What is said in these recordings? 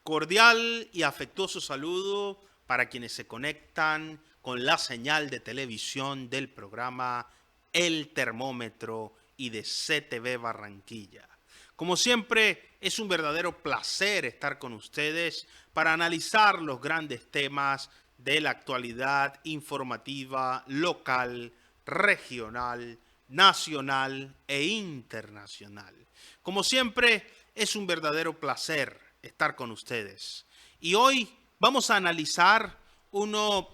Cordial y afectuoso saludo para quienes se conectan con la señal de televisión del programa El Termómetro y de CTV Barranquilla. Como siempre, es un verdadero placer estar con ustedes para analizar los grandes temas de la actualidad informativa local, regional, nacional e internacional. Como siempre, es un verdadero placer estar con ustedes. Y hoy vamos a analizar uno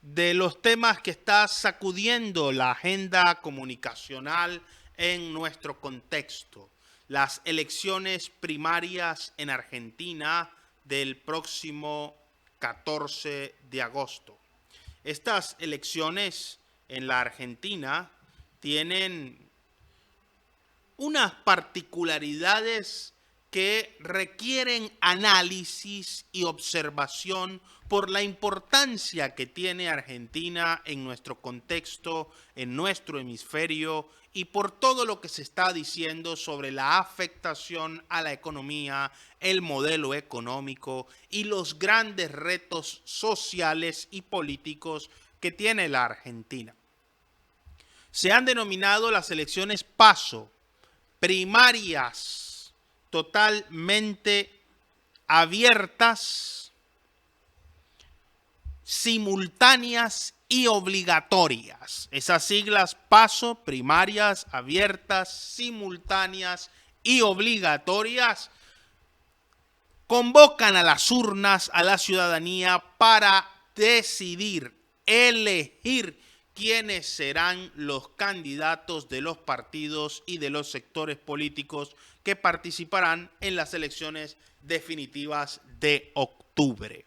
de los temas que está sacudiendo la agenda comunicacional en nuestro contexto: las elecciones primarias en Argentina del próximo 14 de agosto. Estas elecciones en la Argentina tienen unas particularidades que requieren análisis y observación por la importancia que tiene Argentina en nuestro contexto, en nuestro hemisferio, y por todo lo que se está diciendo sobre la afectación a la economía, el modelo económico y los grandes retos sociales y políticos que tiene la Argentina. Se han denominado las elecciones PASO, primarias totalmente abiertas, simultáneas y obligatorias. Esas siglas PASO, primarias, abiertas, simultáneas y obligatorias, convocan a las urnas a la ciudadanía para decidir, elegir quiénes serán los candidatos de los partidos y de los sectores políticos que participarán en las elecciones definitivas de octubre.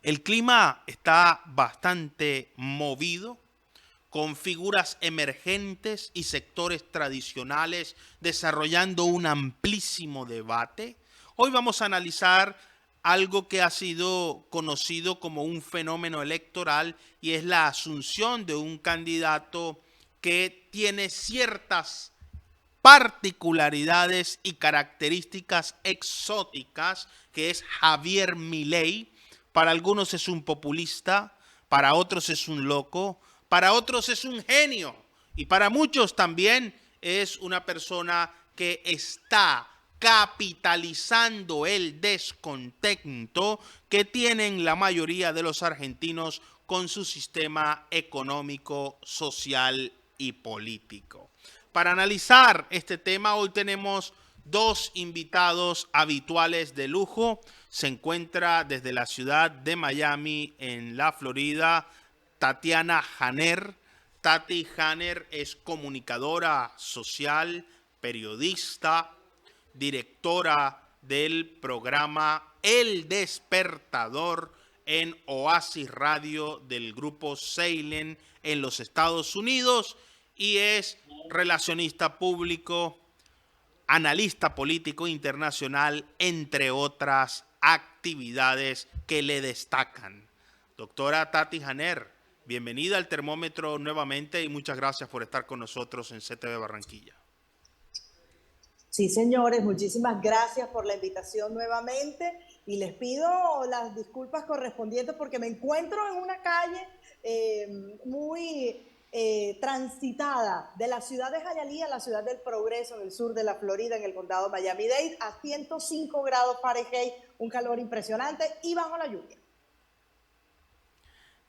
El clima está bastante movido, con figuras emergentes y sectores tradicionales desarrollando un amplísimo debate. Hoy vamos a analizar algo que ha sido conocido como un fenómeno electoral, y es la asunción de un candidato que tiene ciertas particularidades y características exóticas, que es Javier Milei. Para algunos es un populista, para otros es un loco, para otros es un genio, y para muchos también es una persona que está capitalizando el descontento que tienen la mayoría de los argentinos con su sistema económico, social y político. Para analizar este tema, hoy tenemos dos invitados habituales de lujo. Se encuentra desde la ciudad de Miami, en la Florida, Tatiana Janer. Tati Janer es comunicadora social, periodista, directora del programa El Despertador en Oasis Radio del grupo Salem en los Estados Unidos, y es relacionista público, analista político internacional, entre otras actividades que le destacan. Doctora Tati Janer, bienvenida al Termómetro nuevamente y muchas gracias por estar con nosotros en CTV Barranquilla. Sí, señores, muchísimas gracias por la invitación nuevamente y les pido las disculpas correspondientes porque me encuentro en una calle muy transitada de la ciudad de Hialeah, la ciudad del Progreso, en el sur de la Florida, en el condado Miami-Dade, a 105 grados Fahrenheit, un calor impresionante y bajo la lluvia.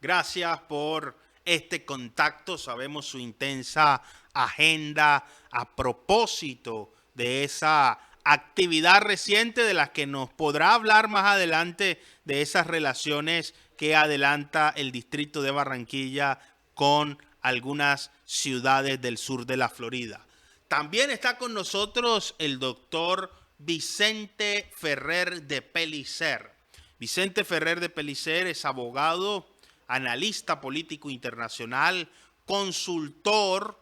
Gracias por este contacto. Sabemos su intensa agenda a propósito de esa actividad reciente de la que nos podrá hablar más adelante, de esas relaciones que adelanta el distrito de Barranquilla con algunas ciudades del sur de la Florida. También está con nosotros el doctor Vicente Ferrer de Pellicer. Vicente Ferrer de Pellicer es abogado, analista político internacional, consultor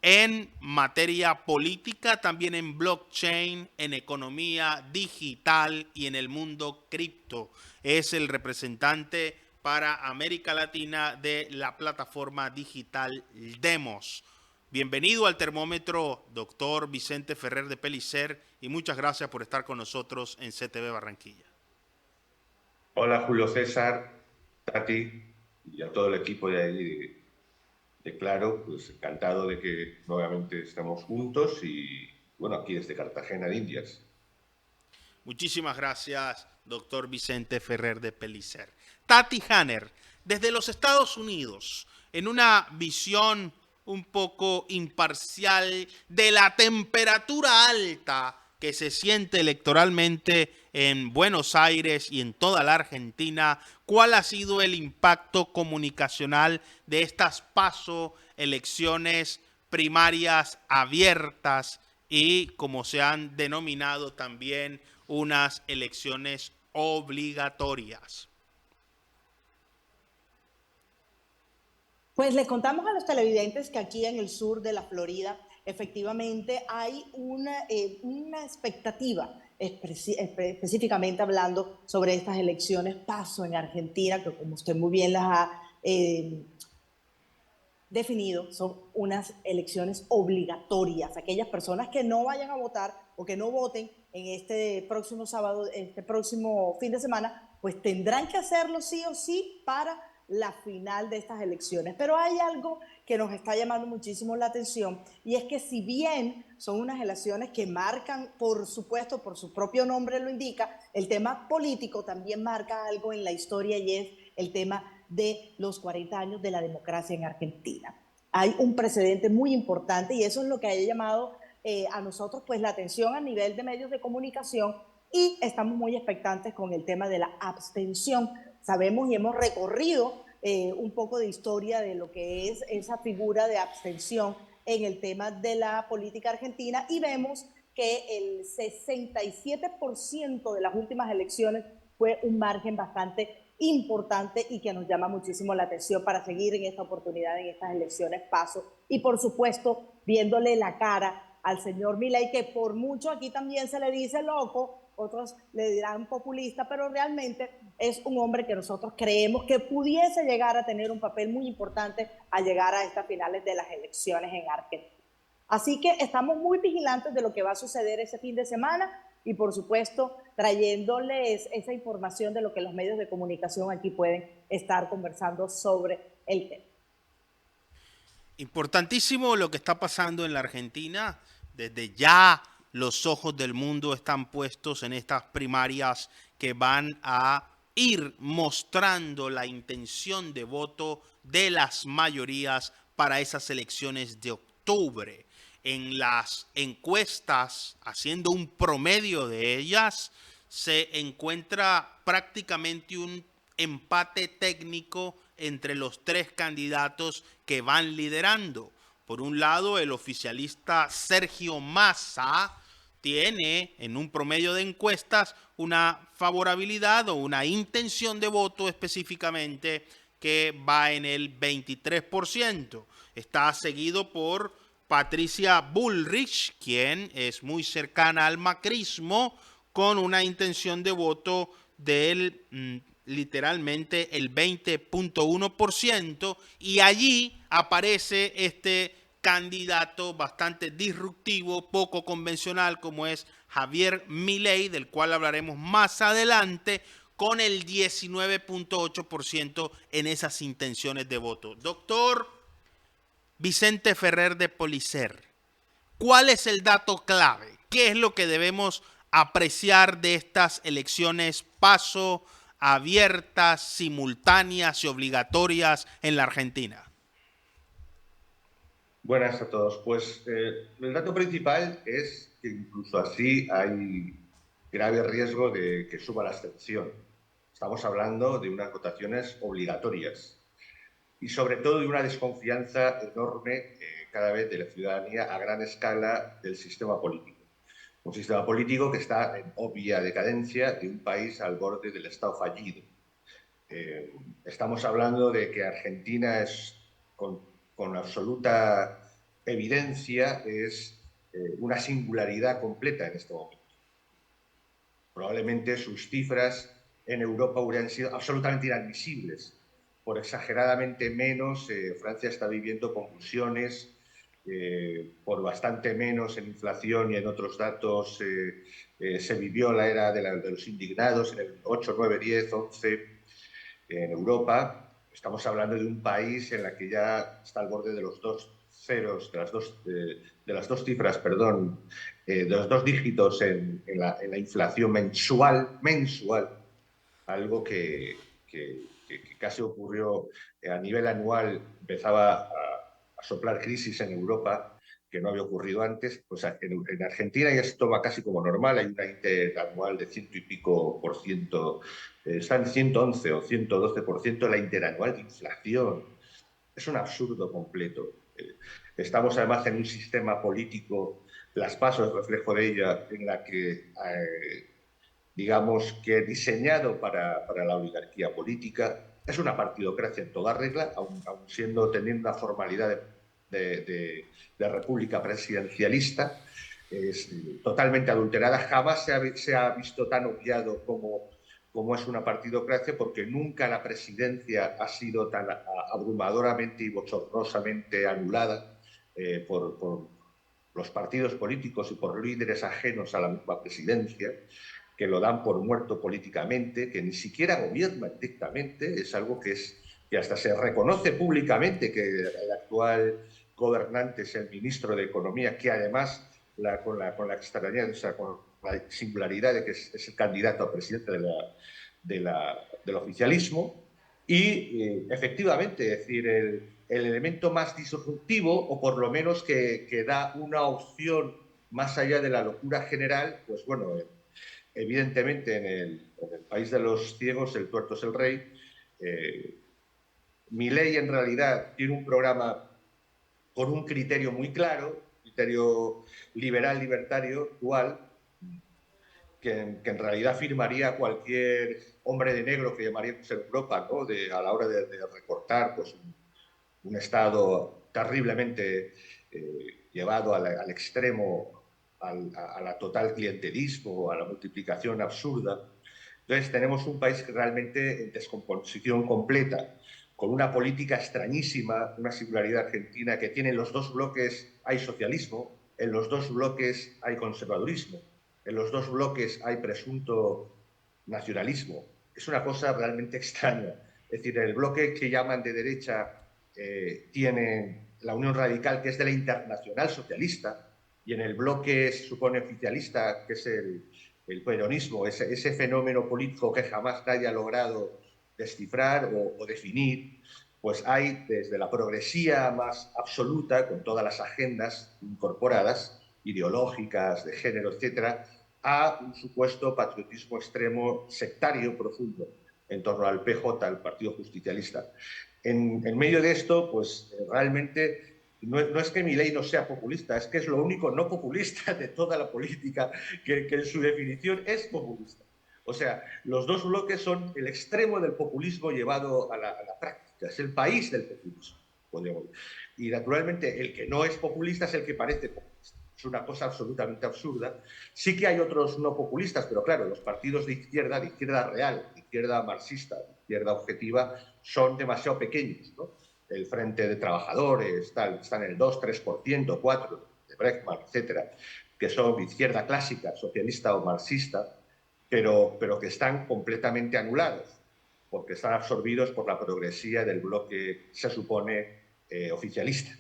en materia política, también en blockchain, en economía digital y en el mundo cripto. Es el representante para América Latina de la plataforma digital Demos. Bienvenido al termómetro, doctor Vicente Ferrer de Pellicer, y muchas gracias por estar con nosotros en CTV Barranquilla. Hola Julio César, Tati y a todo el equipo de ahí de Claro, pues encantado de que nuevamente estemos juntos y bueno, aquí desde Cartagena de Indias. Muchísimas gracias, doctor Vicente Ferrer de Pellicer. Tati Hanner, desde los Estados Unidos, en una visión un poco imparcial de la temperatura alta que se siente electoralmente en Buenos Aires y en toda la Argentina, ¿cuál ha sido el impacto comunicacional de estas elecciones primarias abiertas y, como se han denominado también, unas elecciones obligatorias? Pues les contamos a los televidentes que aquí en el sur de la Florida efectivamente hay una expectativa, específicamente hablando sobre estas elecciones paso en Argentina, que como usted muy bien las ha definido, son unas elecciones obligatorias. Aquellas personas que no vayan a votar o que no voten en este próximo sábado, este próximo fin de semana, pues tendrán que hacerlo sí o sí para la final de estas elecciones. Pero hay algo que nos está llamando muchísimo la atención, y es que si bien son unas elecciones que marcan, por supuesto, por su propio nombre lo indica, el tema político también marca algo en la historia, y es el tema de los 40 años de la democracia en Argentina. Hay un precedente muy importante y eso es lo que ha llamado a nosotros pues la atención a nivel de medios de comunicación, y estamos muy expectantes con el tema de la abstención. Sabemos y hemos recorrido un poco de historia de lo que es esa figura de abstención en el tema de la política argentina, y vemos que el 67% de las últimas elecciones fue un margen bastante importante y que nos llama muchísimo la atención para seguir en esta oportunidad, en estas elecciones paso. Y por supuesto, viéndole la cara al señor Milei, que por mucho aquí también se le dice loco, otros le dirán populista, pero realmente es un hombre que nosotros creemos que pudiese llegar a tener un papel muy importante al llegar a estas finales de las elecciones en Argentina. Así que estamos muy vigilantes de lo que va a suceder ese fin de semana y, por supuesto, trayéndoles esa información de lo que los medios de comunicación aquí pueden estar conversando sobre el tema. Importantísimo lo que está pasando en la Argentina. Desde ya los ojos del mundo están puestos en estas primarias que van a ir mostrando la intención de voto de las mayorías para esas elecciones de octubre. En las encuestas, haciendo un promedio de ellas, se encuentra prácticamente un empate técnico entre los tres candidatos que van liderando. Por un lado, el oficialista Sergio Massa tiene en un promedio de encuestas una favorabilidad o una intención de voto específicamente que va en el 23%. Está seguido por Patricia Bullrich, quien es muy cercana al macrismo, con una intención de voto del literalmente el 20.1%, y allí aparece este candidato bastante disruptivo, poco convencional, como es Javier Milei, del cual hablaremos más adelante, con el 19.8% en esas intenciones de voto. Doctor Vicente Ferrer de Pellicer, ¿cuál es el dato clave? ¿Qué es lo que debemos apreciar de estas elecciones paso abiertas, simultáneas y obligatorias en la Argentina? Buenas a todos. Pues el dato principal es que incluso así hay grave riesgo de que suba la abstención. Estamos hablando de unas votaciones obligatorias y sobre todo de una desconfianza enorme cada vez de la ciudadanía a gran escala del sistema político. Un sistema político que está en obvia decadencia, de un país al borde del estado fallido. Estamos hablando de que Argentina es, con absoluta evidencia, es una singularidad completa en este momento. Probablemente sus cifras en Europa hubieran sido absolutamente inadmisibles. Por exageradamente menos, Francia está viviendo convulsiones por bastante menos en inflación y en otros datos se vivió la era de los indignados en el 8, 9, 10, 11 en Europa. Estamos hablando de un país en la que ya está al borde de los dos ceros, de las dos cifras, perdón, de los dos dígitos en la inflación mensual, algo que casi ocurrió a nivel anual, empezaba a soplar crisis en Europa que no había ocurrido antes. Pues en Argentina ya esto va casi como normal, hay una interanual de ciento y pico por ciento, está en 111 o 112% la interanual de inflación. Es un absurdo completo. Estamos además en un sistema político, las PASO es reflejo de ella, en la que digamos que diseñado para la oligarquía política. Es una partidocracia en toda regla, aun teniendo una formalidad de república presidencialista, es totalmente adulterada. Jamás se ha visto tan obviado como es una partidocracia, porque nunca la presidencia ha sido tan abrumadoramente y bochornosamente anulada por los partidos políticos y por líderes ajenos a la misma presidencia, que lo dan por muerto políticamente, que ni siquiera gobiernan directamente. Es algo que hasta se reconoce públicamente, que el actual gobernante es el ministro de Economía, que además, con la extrañeza, o sea, con la singularidad de que es el candidato a presidente del oficialismo. Y efectivamente, es decir, el elemento más disruptivo, o por lo menos que da una opción más allá de la locura general, pues bueno, evidentemente en el país de los ciegos el tuerto es el rey. Milei en realidad tiene un programa con un criterio muy claro, criterio liberal, libertario, dual, que en realidad firmaría cualquier hombre de negro que llamaríamos en Europa, ¿no? A la hora de recortar pues, un Estado terriblemente llevado al extremo, a la total clientelismo, a la multiplicación absurda. Entonces tenemos un país realmente en descomposición completa, con una política extrañísima, una singularidad argentina que tiene en los dos bloques hay socialismo, en los dos bloques hay conservadurismo, en los dos bloques hay presunto nacionalismo. Es una cosa realmente extraña. Es decir, el bloque que llaman de derecha tiene la Unión Radical, que es de la Internacional Socialista, y en el bloque se supone oficialista, que es el peronismo, ese fenómeno político que jamás nadie ha logrado descifrar o definir, pues hay desde la progresía más absoluta, con todas las agendas incorporadas, ideológicas, de género, etcétera, a un supuesto patriotismo extremo sectario profundo en torno al PJ, al Partido Justicialista. En medio de esto, pues realmente no es que Milei no sea populista, es que es lo único no populista de toda la política, que en su definición es populista. O sea, los dos bloques son el extremo del populismo llevado a la práctica. Es el país del populismo, podríamos decir. Y naturalmente el que no es populista es el que parece populista. Es una cosa absolutamente absurda. Sí que hay otros no populistas, pero claro, los partidos de izquierda real, de izquierda marxista, de izquierda objetiva, son demasiado pequeños, ¿no? El Frente de Trabajadores, están en el 2, 3%, 4%, de Bregman, etcétera, que son izquierda clásica, socialista o marxista, pero que están completamente anulados, porque están absorbidos por la progresía del bloque, se supone, oficialista.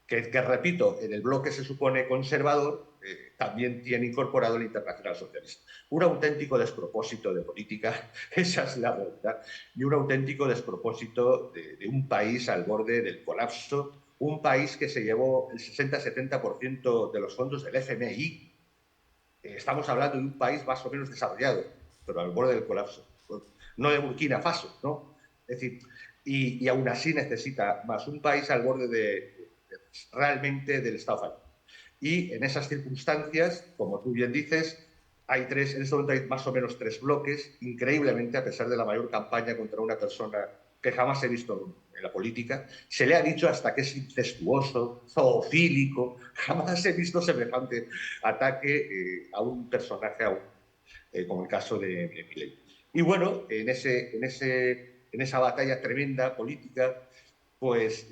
Que, repito, en el bloque se supone conservador, también tiene incorporado el Internacional Socialista. Un auténtico despropósito de política, esa es la verdad, y un auténtico despropósito de un país al borde del colapso, un país que se llevó el 60-70% de los fondos del FMI. Estamos hablando de un país más o menos desarrollado, pero al borde del colapso. No de Burkina Faso, ¿no? Es decir, y aún así necesita más un país al borde realmente del Estado fallido. Y en esas circunstancias, como tú bien dices, en este momento hay más o menos 3 bloques, increíblemente, a pesar de la mayor campaña contra una persona que jamás he visto en la política. Se le ha dicho hasta que es incestuoso, zoofílico. Jamás he visto semejante ataque a un personaje, como el caso de Milei. Y bueno, en esa batalla tremenda política, pues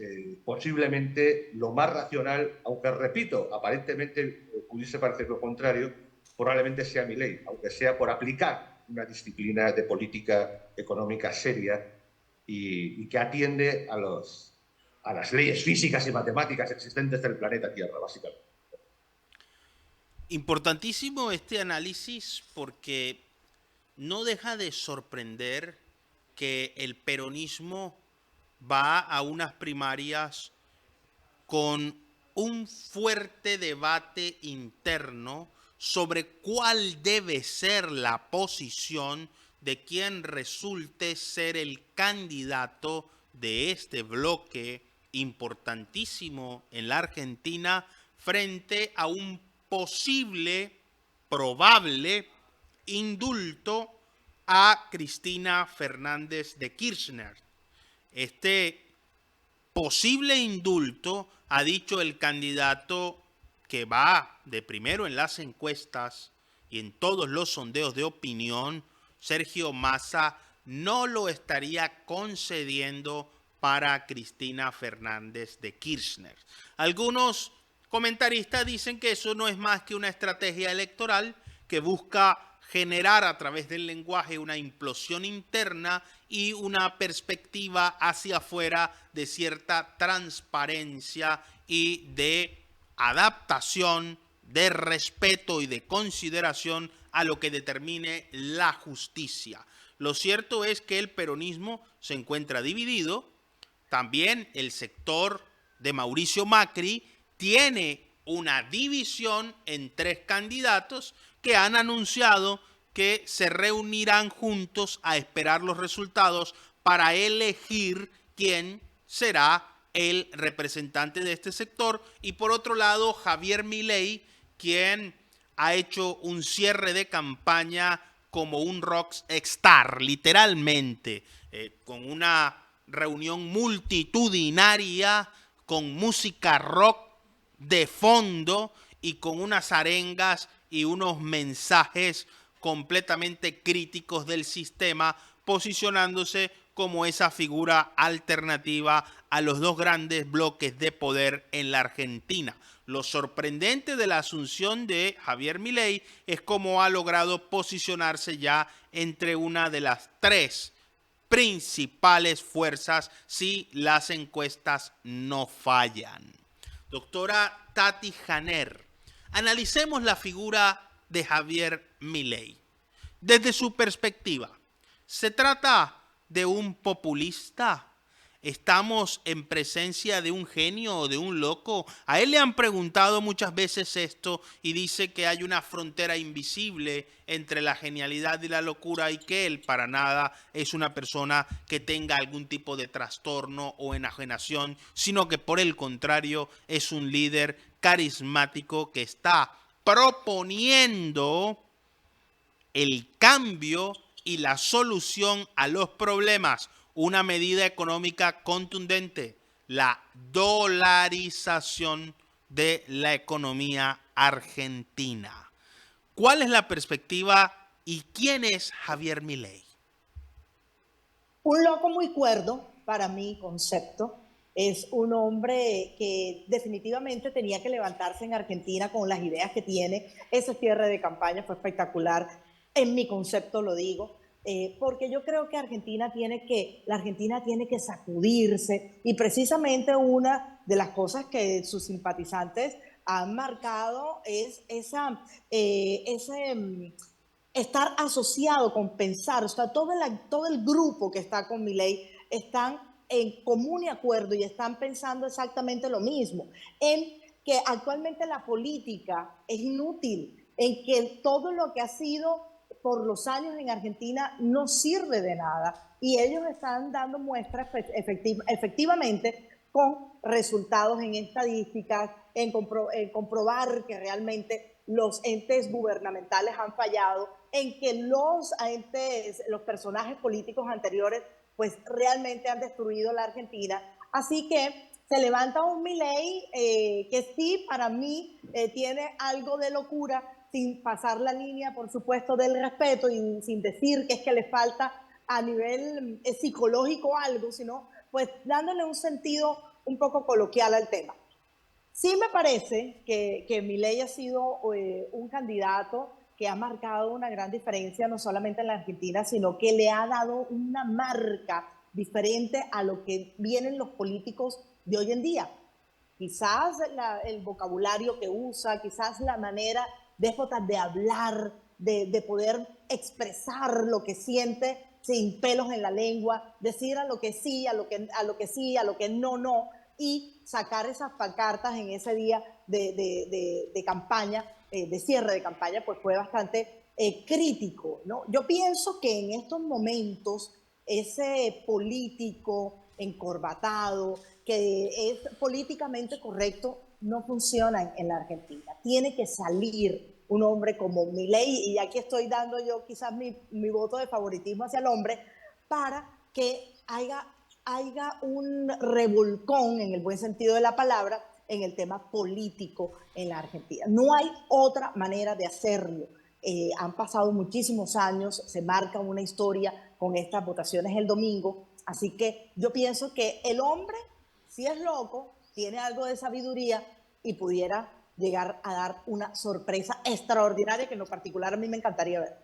posiblemente lo más racional, aunque repito, aparentemente pudiese parecer lo contrario, probablemente sea Milei, aunque sea por aplicar una disciplina de política económica seria y que atiende a las leyes físicas y matemáticas existentes del planeta Tierra, básicamente. Importantísimo este análisis porque no deja de sorprender que el peronismo va a unas primarias con un fuerte debate interno sobre cuál debe ser la posición de quien resulte ser el candidato de este bloque importantísimo en la Argentina frente a un posible, probable indulto a Cristina Fernández de Kirchner. Este posible indulto, ha dicho el candidato que va de primero en las encuestas y en todos los sondeos de opinión, Sergio Massa, no lo estaría concediendo para Cristina Fernández de Kirchner. Algunos comentaristas dicen que eso no es más que una estrategia electoral que busca generar a través del lenguaje una implosión interna y una perspectiva hacia afuera de cierta transparencia y de adaptación, de respeto y de consideración a lo que determine la justicia. Lo cierto es que el peronismo se encuentra dividido. También el sector de Mauricio Macri tiene una división en 3 candidatos que han anunciado que se reunirán juntos a esperar los resultados para elegir quién será el representante de este sector. Y por otro lado, Javier Milei, quien ha hecho un cierre de campaña como un rockstar, literalmente, con una reunión multitudinaria, con música rock de fondo y con unas arengas y unos mensajes completamente críticos del sistema, posicionándose como esa figura alternativa a los 2 grandes bloques de poder en la Argentina. Lo sorprendente de la asunción de Javier Milei es cómo ha logrado posicionarse ya entre una de las 3 principales fuerzas si las encuestas no fallan. Doctora Tati Janer, analicemos la figura de Javier Milei. Desde su perspectiva, ¿se trata de un populista? ¿Estamos en presencia de un genio o de un loco? A él le han preguntado muchas veces esto y dice que hay una frontera invisible entre la genialidad y la locura y que él para nada es una persona que tenga algún tipo de trastorno o enajenación, sino que por el contrario es un líder carismático que está proponiendo el cambio y la solución a los problemas. Una medida económica contundente, la dolarización de la economía argentina. ¿Cuál es la perspectiva y quién es Javier Milei? Un loco muy cuerdo, para mi concepto. Es un hombre que definitivamente tenía que levantarse en Argentina con las ideas que tiene. Ese cierre de campaña fue espectacular, en mi concepto lo digo. Porque yo creo que la Argentina tiene que sacudirse y precisamente una de las cosas que sus simpatizantes han marcado es estar asociado con pensar, o sea, todo el grupo que está con Milei están en común acuerdo y están pensando exactamente lo mismo, en que actualmente la política es inútil, en que todo lo que ha sido por los años en Argentina no sirve de nada y ellos están dando muestras efectivamente con resultados en estadísticas, en comprobar que realmente los entes gubernamentales han fallado, en que los personajes políticos anteriores pues realmente han destruido la Argentina. Así que se levanta un Milei que sí, para mí, tiene algo de locura, sin pasar la línea, por supuesto, del respeto y sin decir que es que le falta a nivel psicológico algo, sino pues dándole un sentido un poco coloquial al tema. Sí me parece que Milei ha sido un candidato que ha marcado una gran diferencia, no solamente en la Argentina, sino que le ha dado una marca diferente a lo que vienen los políticos de hoy en día. Quizás el vocabulario que usa, quizás la manera déspota de hablar, de poder expresar lo que siente sin pelos en la lengua, decir a lo que sí, a lo que sí, a lo que no, no, y sacar esas pancartas en ese día de campaña, de cierre de campaña, pues fue bastante crítico, ¿no? Yo pienso que en estos momentos ese político encorbatado, que es políticamente correcto, no funciona en la Argentina. Tiene que salir un hombre como Milei, y aquí estoy dando yo quizás mi voto de favoritismo hacia el hombre, para que haya un revolcón, en el buen sentido de la palabra, en el tema político en la Argentina. No hay otra manera de hacerlo. Han pasado muchísimos años, se marca una historia con estas votaciones el domingo, así que yo pienso que el hombre, si es loco, tiene algo de sabiduría y pudiera llegar a dar una sorpresa extraordinaria que en lo particular a mí me encantaría ver.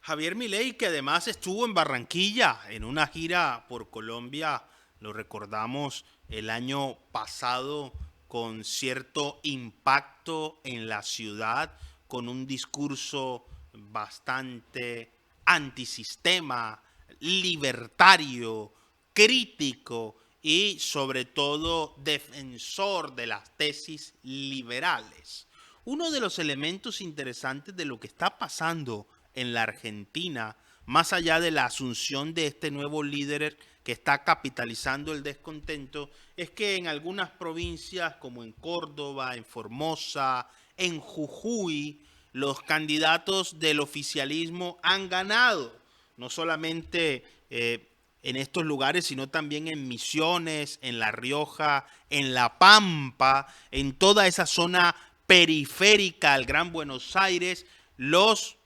Javier Milei, que además estuvo en Barranquilla en una gira por Colombia, lo recordamos el año pasado, con cierto impacto en la ciudad, con un discurso bastante antisistema, libertario, crítico y sobre todo defensor de las tesis liberales. Uno de los elementos interesantes de lo que está pasando en la Argentina, más allá de la asunción de este nuevo líder que está capitalizando el descontento, es que en algunas provincias como en Córdoba, en Formosa, en Jujuy, los candidatos del oficialismo han ganado, no solamente en estos lugares, sino también en Misiones, en La Rioja, en La Pampa, en toda esa zona periférica al Gran Buenos Aires, los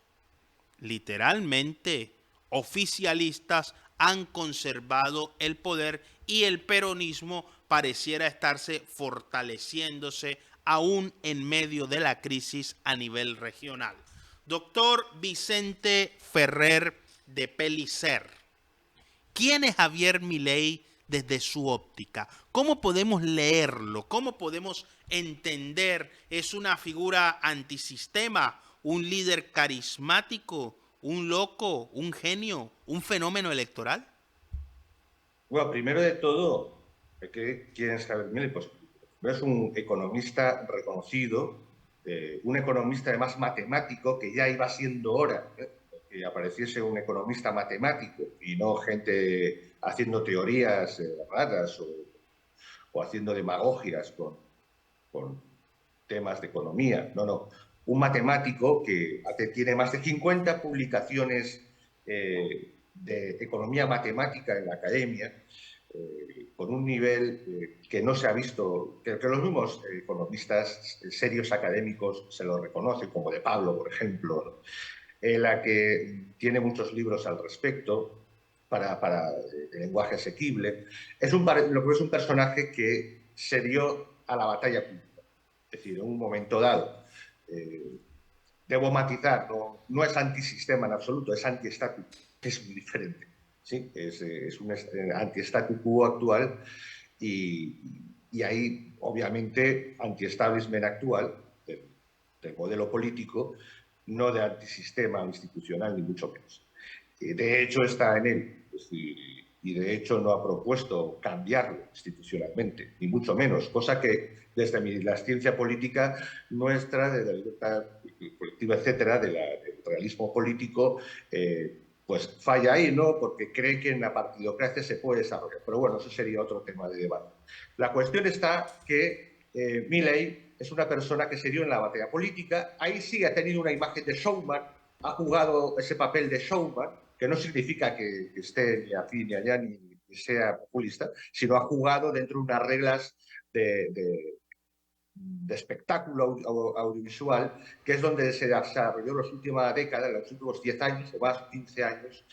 literalmente oficialistas han conservado el poder y el peronismo pareciera estarse fortaleciéndose aún en medio de la crisis a nivel regional. Doctor Vicente Ferrer de Pellicer, ¿quién es Javier Milei desde su óptica? ¿Cómo podemos leerlo? ¿Cómo podemos entender? ¿Es una figura antisistema? ¿Un líder carismático? ¿Un loco? ¿Un genio? ¿Un fenómeno electoral? Bueno, primero de todo, ¿quién es Javier Milei? Pues es un economista reconocido, un economista además matemático, que ya iba siendo hora que apareciese un economista matemático y no gente haciendo teorías raras o haciendo demagogias con temas de economía. No, no. Un matemático que tiene más de 50 publicaciones de economía matemática en la academia, con un nivel que no se ha visto, que los mismos economistas serios académicos se lo reconocen, como de Pablo, por ejemplo, en la que tiene muchos libros al respecto para lenguaje asequible. Lo que es un personaje que se dio a la batalla pública, es decir, en un momento dado. Debo matizar, no es antisistema en absoluto, es anti-statu, que es muy diferente. ¿Sí? Es un anti-statu quo actual y hay, obviamente, anti-establishment actual del modelo político, no de antisistema institucional, ni mucho menos. De hecho, está en él. Es decir, y de hecho no ha propuesto cambiarlo institucionalmente, ni mucho menos, cosa que desde la ciencia política nuestra, de la libertad colectiva, etcétera, del realismo político, pues falla ahí, ¿no? Porque cree que en la partidocracia se puede desarrollar. Pero bueno, eso sería otro tema de debate. La cuestión está que Milei es una persona que se dio en la batalla política, ahí sí ha tenido una imagen de showman, ha jugado ese papel de showman, que no significa que esté ni aquí ni allá ni sea populista, sino ha jugado dentro de unas reglas de de espectáculo audiovisual, que es donde se desarrolló en las últimas décadas, en los últimos 10 años o más, 15 años,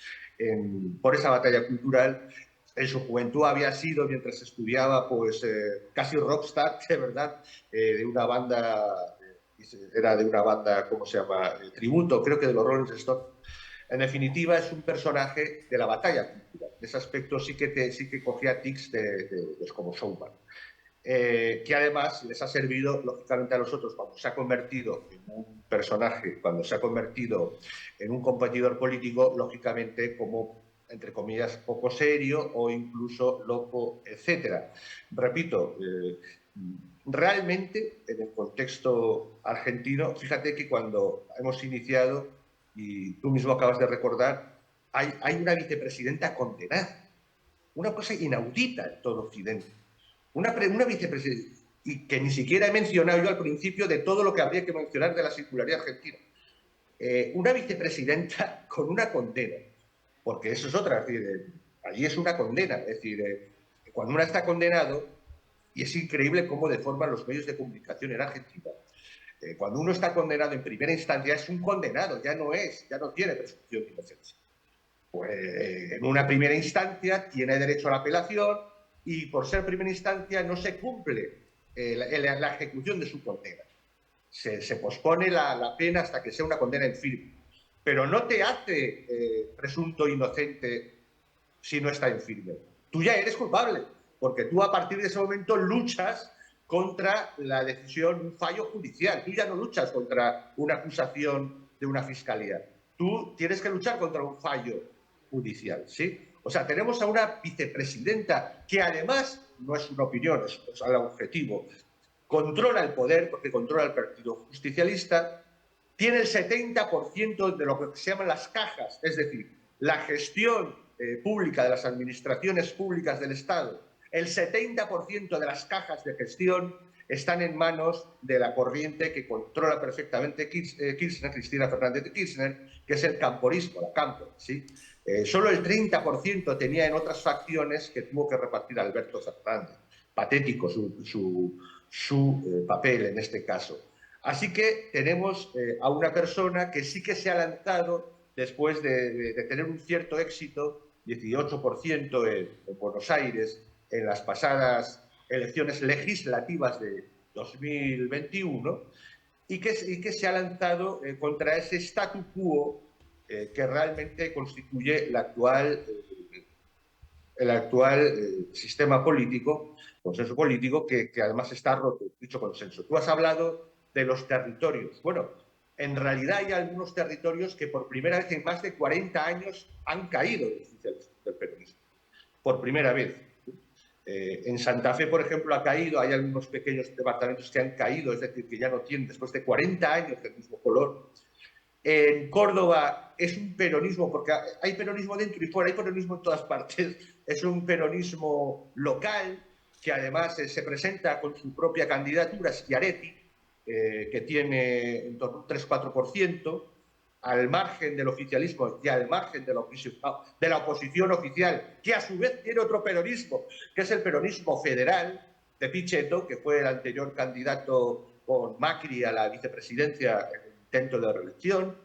por esa batalla cultural. En su juventud había sido, mientras estudiaba, pues casi rockstar, de verdad, de una banda, era de una banda, ¿cómo se llama? Tributo, creo que de los Rolling Stones. En definitiva, es un personaje de la batalla cultural. En ese aspecto sí que cogía tics de como showman. Que además les ha servido, lógicamente, a los otros cuando se ha convertido en un personaje, cuando se ha convertido en un competidor político, lógicamente, como, entre comillas, poco serio o incluso loco, etcétera. Repito, realmente, en el contexto argentino, fíjate que cuando hemos iniciado, y tú mismo acabas de recordar, hay una vicepresidenta condenada. Una cosa inaudita en todo Occidente. Una vicepresidenta, y que ni siquiera he mencionado yo al principio de todo lo que habría que mencionar de la singularidad argentina. Una vicepresidenta con una condena, porque eso es otra, es decir, allí es una condena, es decir, cuando uno está condenado, y es increíble cómo deforman los medios de comunicación en Argentina, cuando uno está condenado en primera instancia es un condenado, ya no tiene presunción de inocencia. Pues en una primera instancia tiene derecho a la apelación y por ser primera instancia no se cumple la ejecución de su condena. Se pospone la pena hasta que sea una condena en firme. Pero no te hace presunto inocente si no está en firme. Tú ya eres culpable, porque tú a partir de ese momento luchas contra la decisión, un fallo judicial. Tú ya no luchas contra una acusación de una fiscalía. Tú tienes que luchar contra un fallo judicial, ¿sí? O sea, tenemos a una vicepresidenta que además, no es una opinión, es algo objetivo, controla el poder porque controla el Partido Justicialista, tiene el 70% de lo que se llaman las cajas, es decir, la gestión pública de las administraciones públicas del Estado, el 70% de las cajas de gestión están en manos de la corriente que controla perfectamente Kirchner, Cristina Fernández de Kirchner, que es el camporismo, la campo, ¿sí? Solo el 30% tenía en otras facciones que tuvo que repartir Alberto Fernández. Patético su papel en este caso. Así que tenemos a una persona que sí que se ha lanzado después de tener un cierto éxito, 18% en Buenos Aires, en las pasadas elecciones legislativas de 2021, y que se ha lanzado contra ese statu quo que realmente constituye el actual sistema político, consenso político, que además está roto, dicho consenso. Tú has hablado de los territorios. Bueno, en realidad hay algunos territorios que por primera vez en más de 40 años han caído del peronismo. Por primera vez. En Santa Fe, por ejemplo, ha caído, hay algunos pequeños departamentos que han caído, es decir, que ya no tienen, después de 40 años, del mismo color. En Córdoba es un peronismo, porque hay peronismo dentro y fuera, hay peronismo en todas partes, es un peronismo local, que además se presenta con su propia candidatura, Schiaretti, que tiene en torno a un 3-4%, al margen del oficialismo y al margen de la oposición oficial, que a su vez tiene otro peronismo, que es el peronismo federal de Pichetto, que fue el anterior candidato con Macri a la vicepresidencia en el intento de reelección.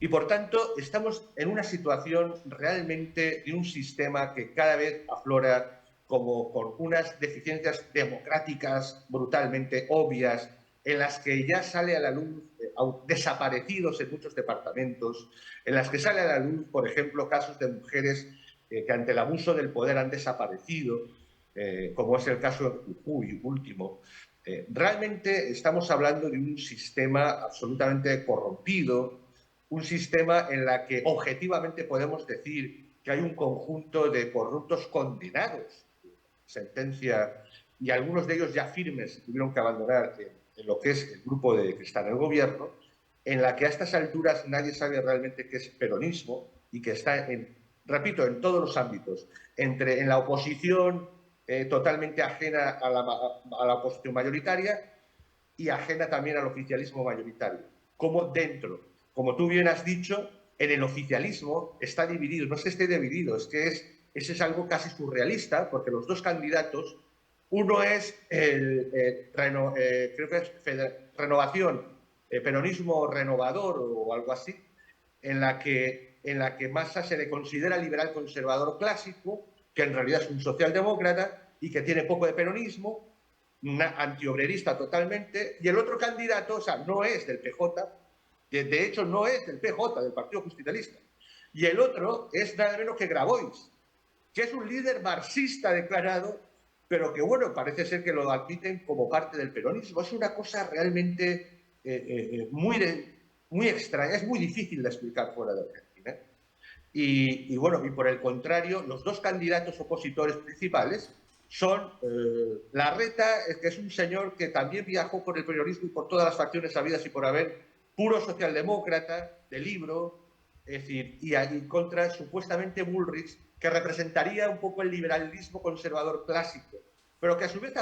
Y por tanto, estamos en una situación realmente de un sistema que cada vez aflora como con unas deficiencias democráticas brutalmente obvias, en las que ya sale a la luz desaparecidos en muchos departamentos, en las que sale a la luz, por ejemplo, casos de mujeres que ante el abuso del poder han desaparecido, como es el caso de Jujuy, último. Realmente estamos hablando de un sistema absolutamente corrompido, un sistema en el que objetivamente podemos decir que hay un conjunto de corruptos condenados, sentencia, y algunos de ellos ya firmes tuvieron que abandonar en lo que es el grupo que está en el gobierno, en la que a estas alturas nadie sabe realmente qué es peronismo y que está, repito, en todos los ámbitos, en la oposición totalmente ajena a la oposición mayoritaria y ajena también al oficialismo mayoritario, como dentro. Como tú bien has dicho, en el oficialismo está dividido, no es que esté dividido, es que ese es algo casi surrealista, porque los dos candidatos Uno es creo que es Renovación, Peronismo Renovador o algo así, en la que Massa se le considera liberal conservador clásico, que en realidad es un socialdemócrata y que tiene poco de peronismo, antiobrerista totalmente, y el otro candidato, o sea, no es del PJ, de hecho no es del PJ, del Partido Justicialista, y el otro es nada menos que Grabois, que es un líder marxista declarado, pero que, bueno, parece ser que lo admiten como parte del peronismo. Es una cosa realmente muy extraña, es muy difícil de explicar fuera de Argentina. Y bueno, y por el contrario, los dos candidatos opositores principales son Larreta, que es un señor que también viajó por el periodismo y por todas las facciones habidas y por haber, puro socialdemócrata, de libro, es decir, y en contra supuestamente Bullrich, que representaría un poco el liberalismo conservador clásico, pero que a su vez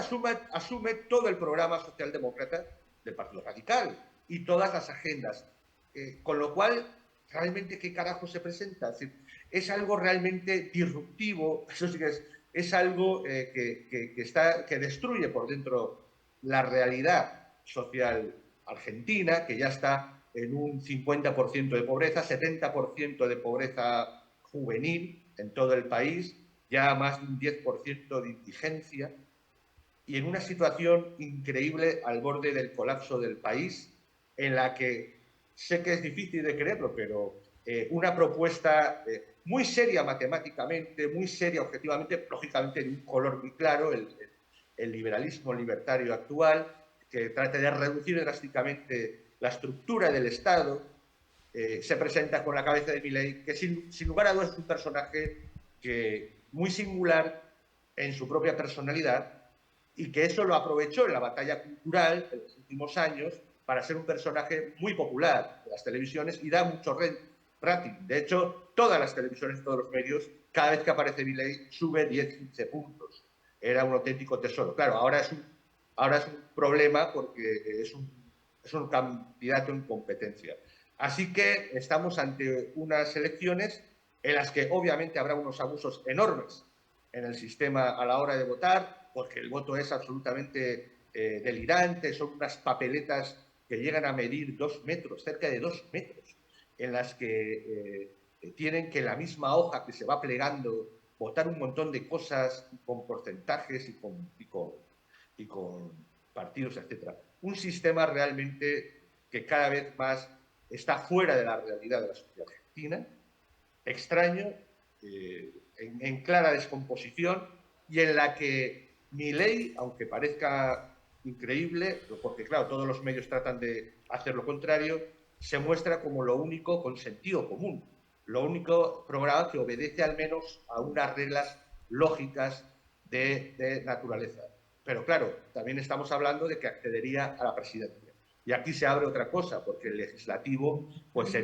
asume todo el programa socialdemócrata del Partido Radical y todas las agendas. Con lo cual, realmente, ¿qué carajo se presenta? Es decir, es algo realmente disruptivo, eso sí que es algo que destruye por dentro la realidad social argentina, que ya está en un 50% de pobreza, 70% de pobreza juvenil en todo el país, ya más de un 10% de indigencia, y en una situación increíble al borde del colapso del país, en la que sé que es difícil de creerlo, pero una propuesta muy seria matemáticamente, muy seria objetivamente, lógicamente de un color muy claro, el liberalismo libertario actual, que trata de reducir drásticamente la estructura del Estado, se presenta con la cabeza de Milei, que sin lugar a dudas es un personaje muy singular en su propia personalidad, y que eso lo aprovechó en la batalla cultural en los últimos años para ser un personaje muy popular en las televisiones y da mucho rating. De hecho, todas las televisiones, todos los medios, cada vez que aparece Milei sube 10, 15 puntos. Era un auténtico tesoro. Claro, ahora es un problema porque es un candidato en competencia. Así que estamos ante unas elecciones en las que obviamente habrá unos abusos enormes en el sistema a la hora de votar, porque el voto es absolutamente delirante, son unas papeletas que llegan a medir 2 metros, cerca de 2 metros, en las que tienen que la misma hoja que se va plegando votar un montón de cosas con porcentajes y con partidos, etc. Un sistema realmente que cada vez más está fuera de la realidad de la sociedad argentina, extraño, en clara descomposición, y en la que Milei, aunque parezca increíble, porque claro, todos los medios tratan de hacer lo contrario, se muestra como lo único con sentido común, lo único programa que obedece al menos a unas reglas lógicas de naturaleza. Pero claro, también estamos hablando de que accedería a la presidencia. Y aquí se abre otra cosa, porque el legislativo pues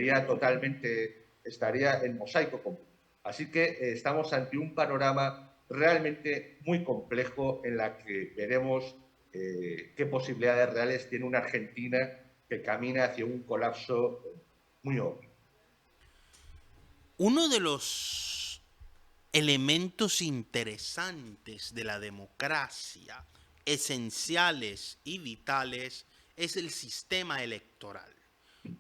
estaría en mosaico común. Así que estamos ante un panorama realmente muy complejo en la que veremos qué posibilidades reales tiene una Argentina que camina hacia un colapso muy obvio. Uno de los elementos interesantes de la democracia, esenciales y vitales, es el sistema electoral.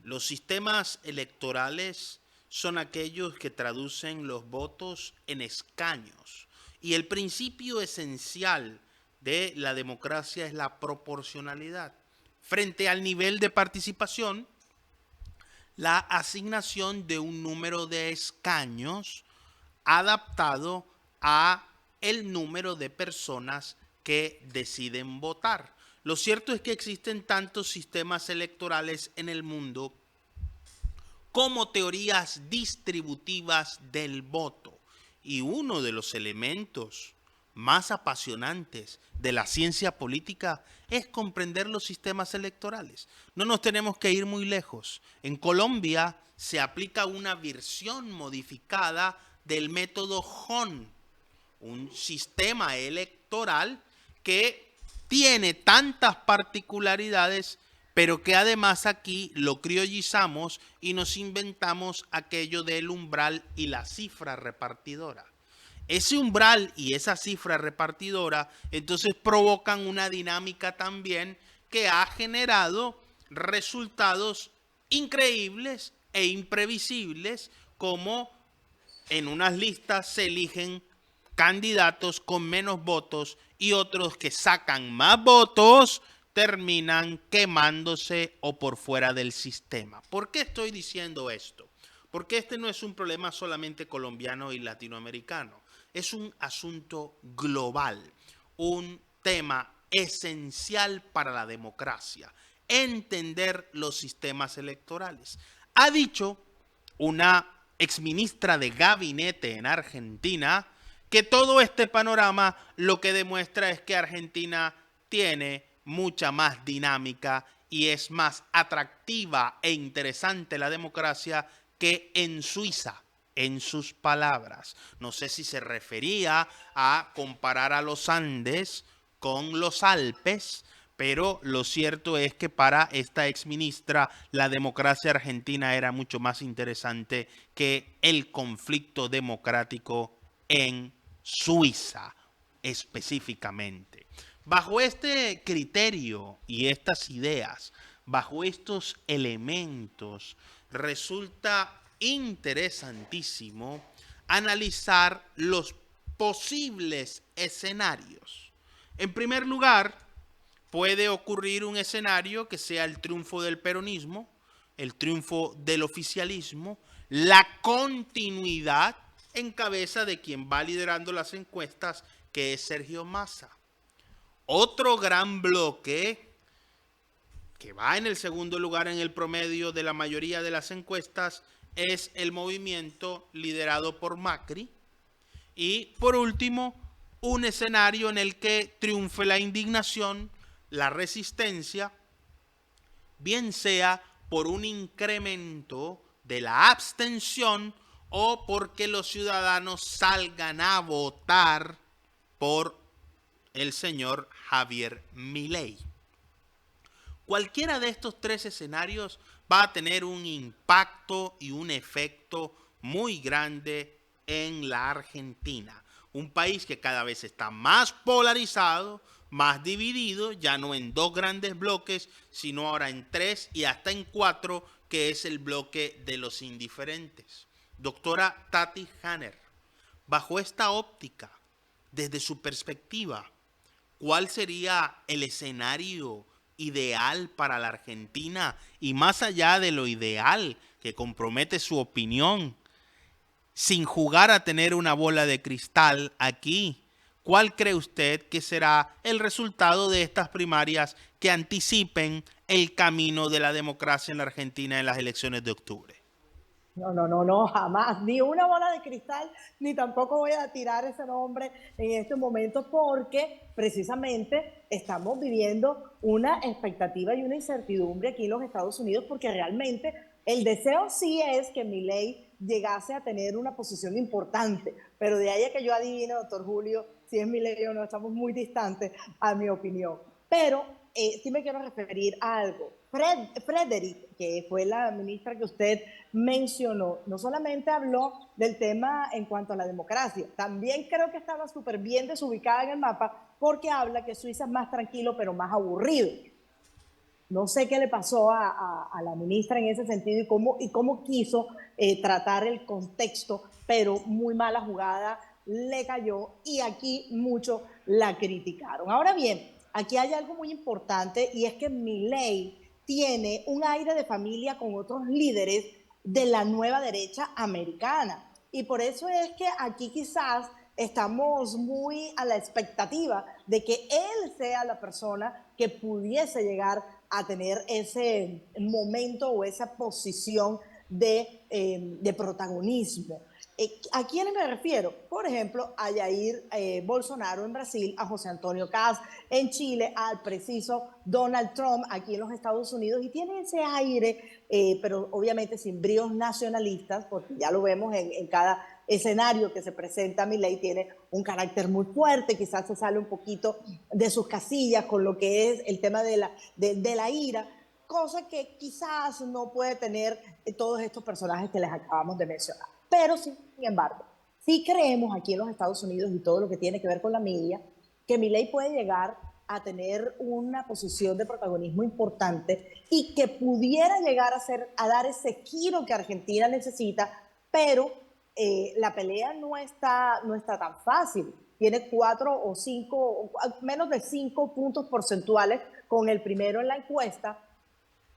Los sistemas electorales son aquellos que traducen los votos en escaños. Y el principio esencial de la democracia es la proporcionalidad. Frente al nivel de participación, la asignación de un número de escaños adaptado a el número de personas que deciden votar. Lo cierto es que existen tantos sistemas electorales en el mundo como teorías distributivas del voto. Y uno de los elementos más apasionantes de la ciencia política es comprender los sistemas electorales. No nos tenemos que ir muy lejos. En Colombia se aplica una versión modificada del método Hon, un sistema electoral que tiene tantas particularidades, pero que además aquí lo criollizamos y nos inventamos aquello del umbral y la cifra repartidora. Ese umbral y esa cifra repartidora entonces provocan una dinámica también que ha generado resultados increíbles e imprevisibles, como en unas listas se eligen candidatos con menos votos y otros que sacan más votos terminan quemándose o por fuera del sistema. ¿Por qué estoy diciendo esto? Porque este no es un problema solamente colombiano y latinoamericano, es un asunto global, un tema esencial para la democracia, entender los sistemas electorales. Ha dicho una exministra de gabinete en Argentina que todo este panorama lo que demuestra es que Argentina tiene mucha más dinámica y es más atractiva e interesante la democracia que en Suiza, en sus palabras. No sé si se refería a comparar a los Andes con los Alpes, pero lo cierto es que para esta exministra la democracia argentina era mucho más interesante que el conflicto democrático en Suiza específicamente. Bajo este criterio y estas ideas, bajo estos elementos, resulta interesantísimo analizar los posibles escenarios. En primer lugar, puede ocurrir un escenario que sea el triunfo del peronismo, el triunfo del oficialismo, la continuidad en cabeza de quien va liderando las encuestas, que es Sergio Massa. Otro gran bloque que va en el segundo lugar en el promedio de la mayoría de las encuestas es el movimiento liderado por Macri. Y por último, un escenario en el que triunfe la indignación, la resistencia, bien sea por un incremento de la abstención o porque los ciudadanos salgan a votar por el señor Javier Milei. Cualquiera de estos tres escenarios va a tener un impacto y un efecto muy grande en la Argentina. Un país que cada vez está más polarizado, más dividido, ya no en dos grandes bloques, sino ahora en tres y hasta en cuatro, que es el bloque de los indiferentes. Doctora Tati Hanner, bajo esta óptica, desde su perspectiva, ¿cuál sería el escenario ideal para la Argentina? Y más allá de lo ideal, que compromete su opinión, sin jugar a tener una bola de cristal aquí, ¿cuál cree usted que será el resultado de estas primarias que anticipen el camino de la democracia en la Argentina en las elecciones de octubre? No, jamás. Ni una bola de cristal, ni tampoco voy a tirar ese nombre en este momento porque precisamente estamos viviendo una expectativa y una incertidumbre aquí en los Estados Unidos porque realmente el deseo sí es que Milei llegase a tener una posición importante, pero de ahí a que yo adivine, doctor Julio, si es Milei o no, estamos muy distantes a mi opinión. Pero sí me quiero referir a algo. Frederick, que fue la ministra que usted mencionó, no solamente habló del tema en cuanto a la democracia, también creo que estaba súper bien desubicada en el mapa porque habla que Suiza es más tranquilo pero más aburrido. No sé qué le pasó a la ministra en ese sentido y cómo quiso tratar el contexto, pero muy mala jugada le cayó y aquí muchos la criticaron. Ahora bien, aquí hay algo muy importante y es que Milei tiene un aire de familia con otros líderes de la nueva derecha americana. Y por eso es que aquí quizás estamos muy a la expectativa de que él sea la persona que pudiese llegar a tener ese momento o esa posición de protagonismo. ¿A quiénes me refiero? Por ejemplo, a Jair Bolsonaro en Brasil, a José Antonio Caz en Chile, al preciso Donald Trump aquí en los Estados Unidos, y tiene ese aire, pero obviamente sin bríos nacionalistas, porque ya lo vemos en cada escenario que se presenta. Milei tiene un carácter muy fuerte, quizás se sale un poquito de sus casillas con lo que es el tema de la ira, cosa que quizás no puede tener todos estos personajes que les acabamos de mencionar. Pero sin embargo, Sí creemos aquí en los Estados Unidos y todo lo que tiene que ver con la media, que Milei puede llegar a tener una posición de protagonismo importante y que pudiera llegar a dar ese giro que Argentina necesita, pero la pelea no está tan fácil. Tiene 4 o 5, menos de 5 puntos porcentuales con el primero en la encuesta.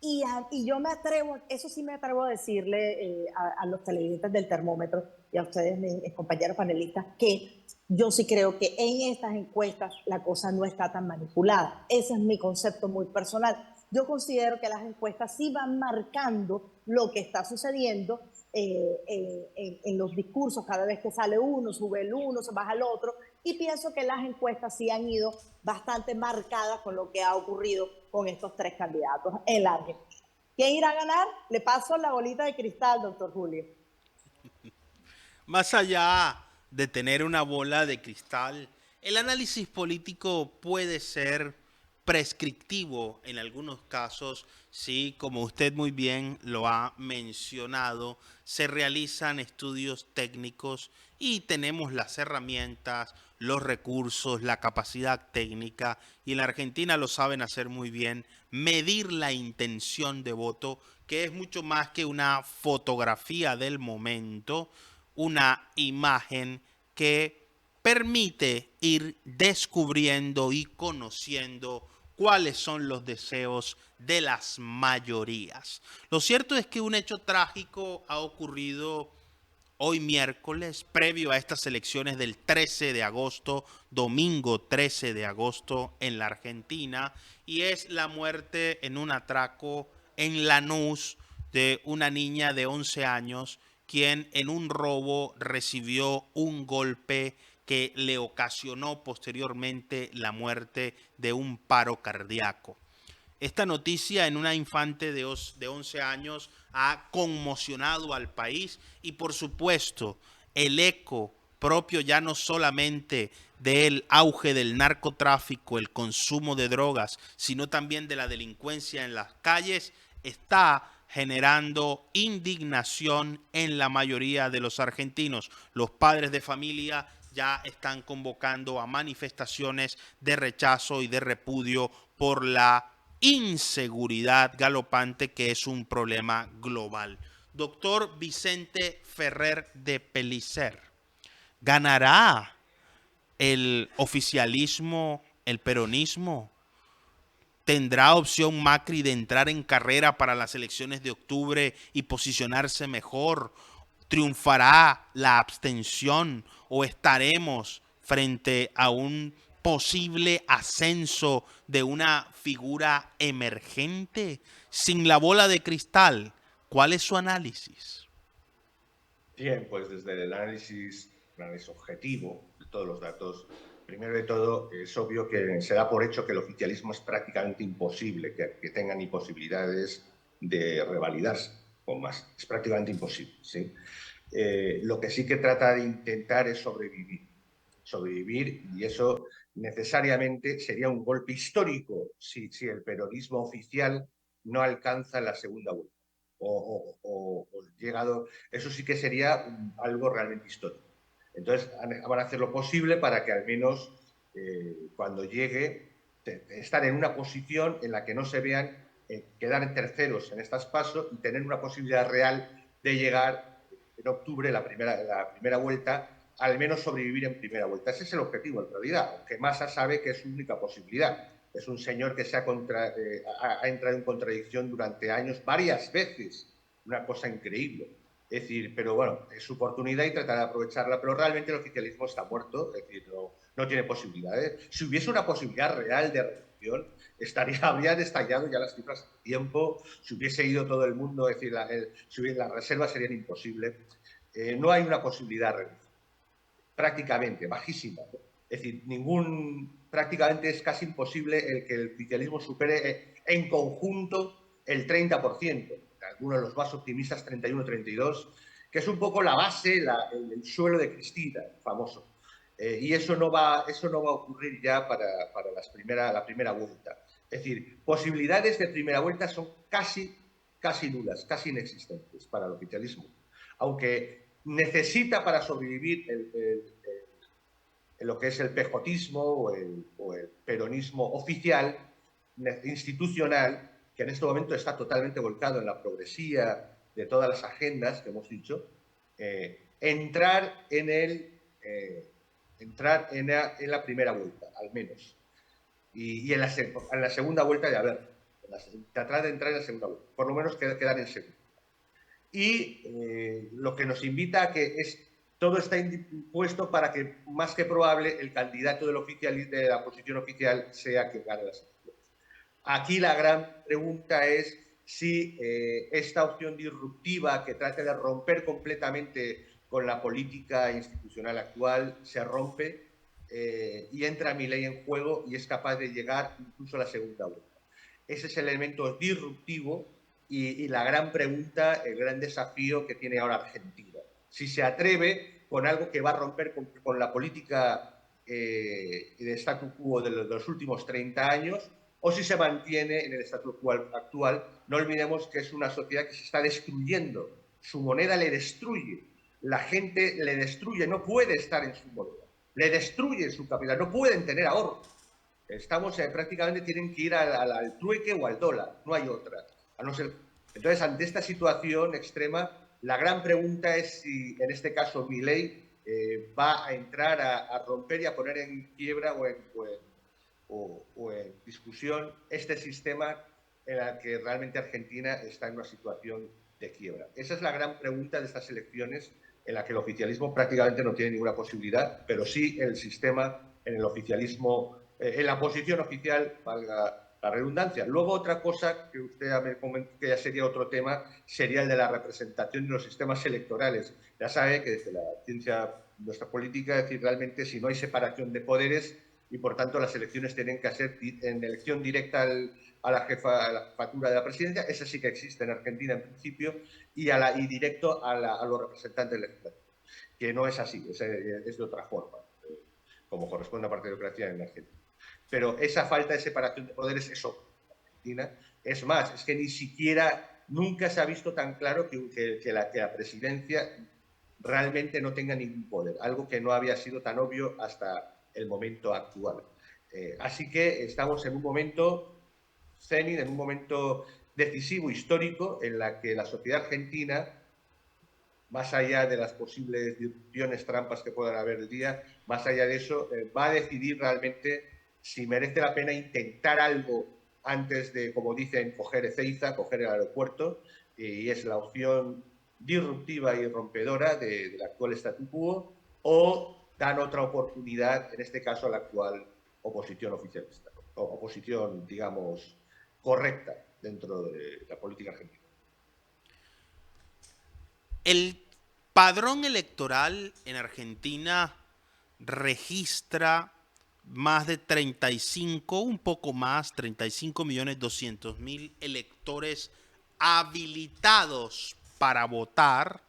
Y yo me atrevo, eso sí me atrevo a decirle a los televidentes del termómetro y a ustedes, mis compañeros panelistas, que yo sí creo que en estas encuestas la cosa no está tan manipulada. Ese es mi concepto muy personal. Yo considero que las encuestas sí van marcando lo que está sucediendo en los discursos. Cada vez que sale uno, sube el uno, se baja el otro, y pienso que las encuestas sí han ido bastante marcadas con lo que ha ocurrido con estos tres candidatos en la Argentina. ¿Quién irá a ganar? Le paso la bolita de cristal, doctor Julio. Más allá de tener una bola de cristal, el análisis político puede ser prescriptivo en algunos casos si, como usted muy bien lo ha mencionado, se realizan estudios técnicos y tenemos las herramientas, los recursos, la capacidad técnica, y en la Argentina lo saben hacer muy bien, medir la intención de voto, que es mucho más que una fotografía del momento, una imagen que permite ir descubriendo y conociendo cuáles son los deseos de las mayorías. Lo cierto es que un hecho trágico ha ocurrido hoy miércoles, previo a estas elecciones del 13 de agosto, domingo 13 de agosto en la Argentina, y es la muerte en un atraco en Lanús de una niña de 11 años, quien en un robo recibió un golpe que le ocasionó posteriormente la muerte de un paro cardíaco. Esta noticia en una infante de 11 años ha conmocionado al país y por supuesto el eco propio ya no solamente del auge del narcotráfico, el consumo de drogas, sino también de la delincuencia en las calles, está generando indignación en la mayoría de los argentinos. Los padres de familia ya están convocando a manifestaciones de rechazo y de repudio por la inseguridad galopante, que es un problema global. Doctor Vicente Ferrer de Pellicer, ¿ganará el oficialismo, el peronismo? ¿Tendrá opción Macri de entrar en carrera para las elecciones de octubre y posicionarse mejor? ¿Triunfará la abstención o estaremos frente a un posible ascenso de una figura emergente? Sin la bola de cristal, ¿cuál es su análisis? Bien, pues desde el análisis objetivo de todos los datos, primero de todo, es obvio que se da por hecho que el oficialismo es prácticamente imposible, que tenga ni posibilidades de revalidarse con más. Es prácticamente imposible, ¿sí? Lo que sí que trata de intentar es sobrevivir, y eso necesariamente sería un golpe histórico si el peronismo oficial no alcanza la segunda vuelta. O llegado, eso sí que sería algo realmente histórico. Entonces van a hacer lo posible para que al menos cuando llegue estar en una posición en la que no se vean quedar en terceros en estas pasos y tener una posibilidad real de llegar en octubre, la primera vuelta, al menos sobrevivir en primera vuelta. Ese es el objetivo en realidad, aunque Massa sabe que es su única posibilidad. Es un señor que ha entrado en contradicción durante años, varias veces, una cosa increíble. Es decir, pero bueno, es su oportunidad y tratará de aprovecharla, pero realmente el oficialismo está muerto, es decir, no tiene posibilidades. Si hubiese una posibilidad real de reelección, habrían estallado ya las cifras a tiempo, si hubiese ido todo el mundo, es decir, las reservas serían imposibles. No hay una posibilidad real, prácticamente, bajísima. Es decir, prácticamente es casi imposible el que el oficialismo supere en conjunto el 30%. Algunos de los más optimistas, 31-32%, que es un poco la base, el suelo de Cristina, famoso. Y eso no va a ocurrir ya para la primera vuelta. Es decir, posibilidades de primera vuelta son casi nulas, casi inexistentes para el oficialismo. Aunque necesita para sobrevivir lo que es el pejotismo o el peronismo oficial, institucional, que en este momento está totalmente volcado en la progresía de todas las agendas que hemos dicho, entrar en la primera vuelta, al menos. Y en la segunda vuelta, tratar de entrar en la segunda vuelta, por lo menos quedar en segundo. Y lo que nos invita a que todo está impuesto para que, más que probable, el candidato de la oposición oficial sea quien gane las elecciones. Aquí la gran pregunta es si esta opción disruptiva que trate de romper completamente con la política institucional actual se rompe y entra Milei en juego y es capaz de llegar incluso a la segunda vuelta. Ese es el elemento disruptivo y la gran pregunta, el gran desafío que tiene ahora Argentina. Si se atreve con algo que va a romper con la política de statu quo de los últimos 30 años, o si se mantiene en el statu quo actual. No olvidemos que es una sociedad que se está destruyendo. Su moneda le destruye. La gente le destruye, no puede estar en su moneda. Le destruye su capital, no pueden tener ahorro. Prácticamente tienen que ir al trueque o al dólar, no hay otra. Entonces, ante esta situación extrema, la gran pregunta es si, en este caso, Milei va a entrar a romper y a poner en quiebra o en discusión este sistema en el que realmente Argentina está en una situación de quiebra. Esa es la gran pregunta de estas elecciones, en la que el oficialismo prácticamente no tiene ninguna posibilidad, pero sí el sistema en el oficialismo, en la posición oficial, valga la redundancia. Luego, otra cosa que usted ya me comentó, que ya sería otro tema, sería el de la representación de los sistemas electorales. Ya sabe que desde la ciencia, nuestra política, es decir, realmente si no hay separación de poderes y por tanto las elecciones tienen que ser en elección directa a la jefatura de la presidencia, esa sí que existe en Argentina en principio, y directo a los representantes legislativos, que no es así, es de otra forma, como corresponde a partidocracia en Argentina. Pero esa falta de separación de poderes es obvia en Argentina. Es más, es que ni siquiera nunca se ha visto tan claro que la presidencia realmente no tenga ningún poder, algo que no había sido tan obvio hasta el momento actual. Así que estamos en un momento cenit, en un momento decisivo, histórico, en la que la sociedad argentina, más allá de las posibles disrupciones, trampas que puedan haber el día, más allá de eso, va a decidir realmente si merece la pena intentar algo antes de, como dicen, coger Ezeiza, coger el aeropuerto, y es la opción disruptiva y rompedora del actual statu quo, o dan otra oportunidad, en este caso a la actual oposición oficialista, o oposición, digamos, correcta dentro de la política argentina. El padrón electoral en Argentina registra más de 35, un poco más, 35.200.000 electores habilitados para votar,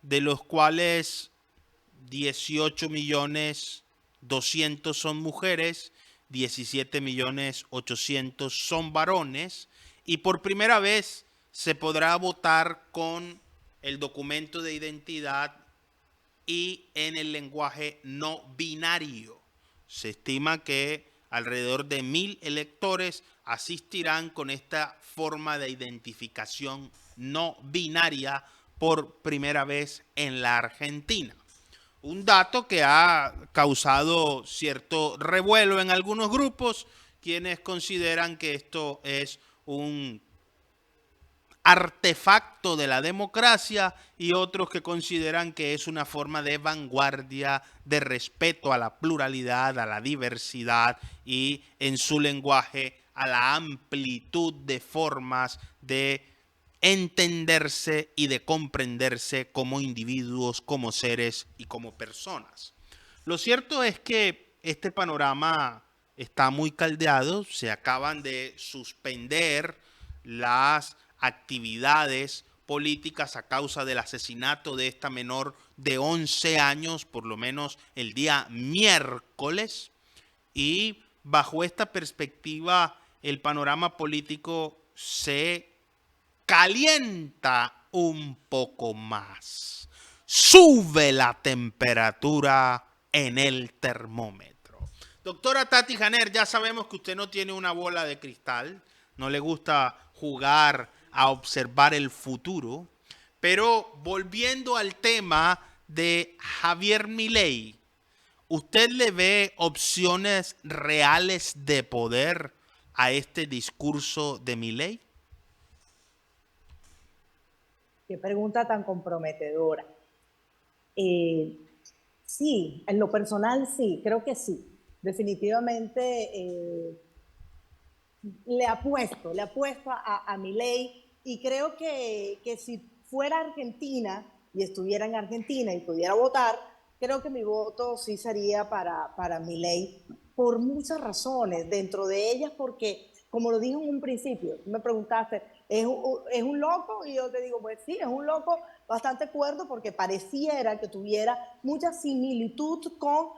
de los cuales 18.200.000 son mujeres, 17.800.000 son varones, y por primera vez se podrá votar con el documento de identidad y en el lenguaje no binario. Se estima que alrededor de 1.000 electores asistirán con esta forma de identificación no binaria por primera vez en la Argentina. Un dato que ha causado cierto revuelo en algunos grupos, quienes consideran que esto es un artefacto de la democracia, y otros que consideran que es una forma de vanguardia, de respeto a la pluralidad, a la diversidad y, en su lenguaje, a la amplitud de formas de entenderse y de comprenderse como individuos, como seres y como personas. Lo cierto es que este panorama está muy caldeado. Se acaban de suspender las actividades políticas a causa del asesinato de esta menor de 11 años, por lo menos el día miércoles, y bajo esta perspectiva el panorama político se calienta un poco más. sube la temperatura en el termómetro. Doctora Tati Janer, ya sabemos que usted no tiene una bola de cristal, no le gusta jugar a observar el futuro, pero volviendo al tema de Javier Milei, ¿usted le ve opciones reales de poder a este discurso de Milei? Qué pregunta tan comprometedora. Sí, en lo personal sí, creo que sí. Definitivamente le apuesto a Milei y creo que si fuera Argentina y estuviera en Argentina y pudiera votar, creo que mi voto sí sería para Milei por muchas razones, dentro de ellas porque, como lo dije en un principio, me preguntaste, ¿es un loco? Y yo te digo, pues sí, es un loco bastante cuerdo porque pareciera que tuviera mucha similitud con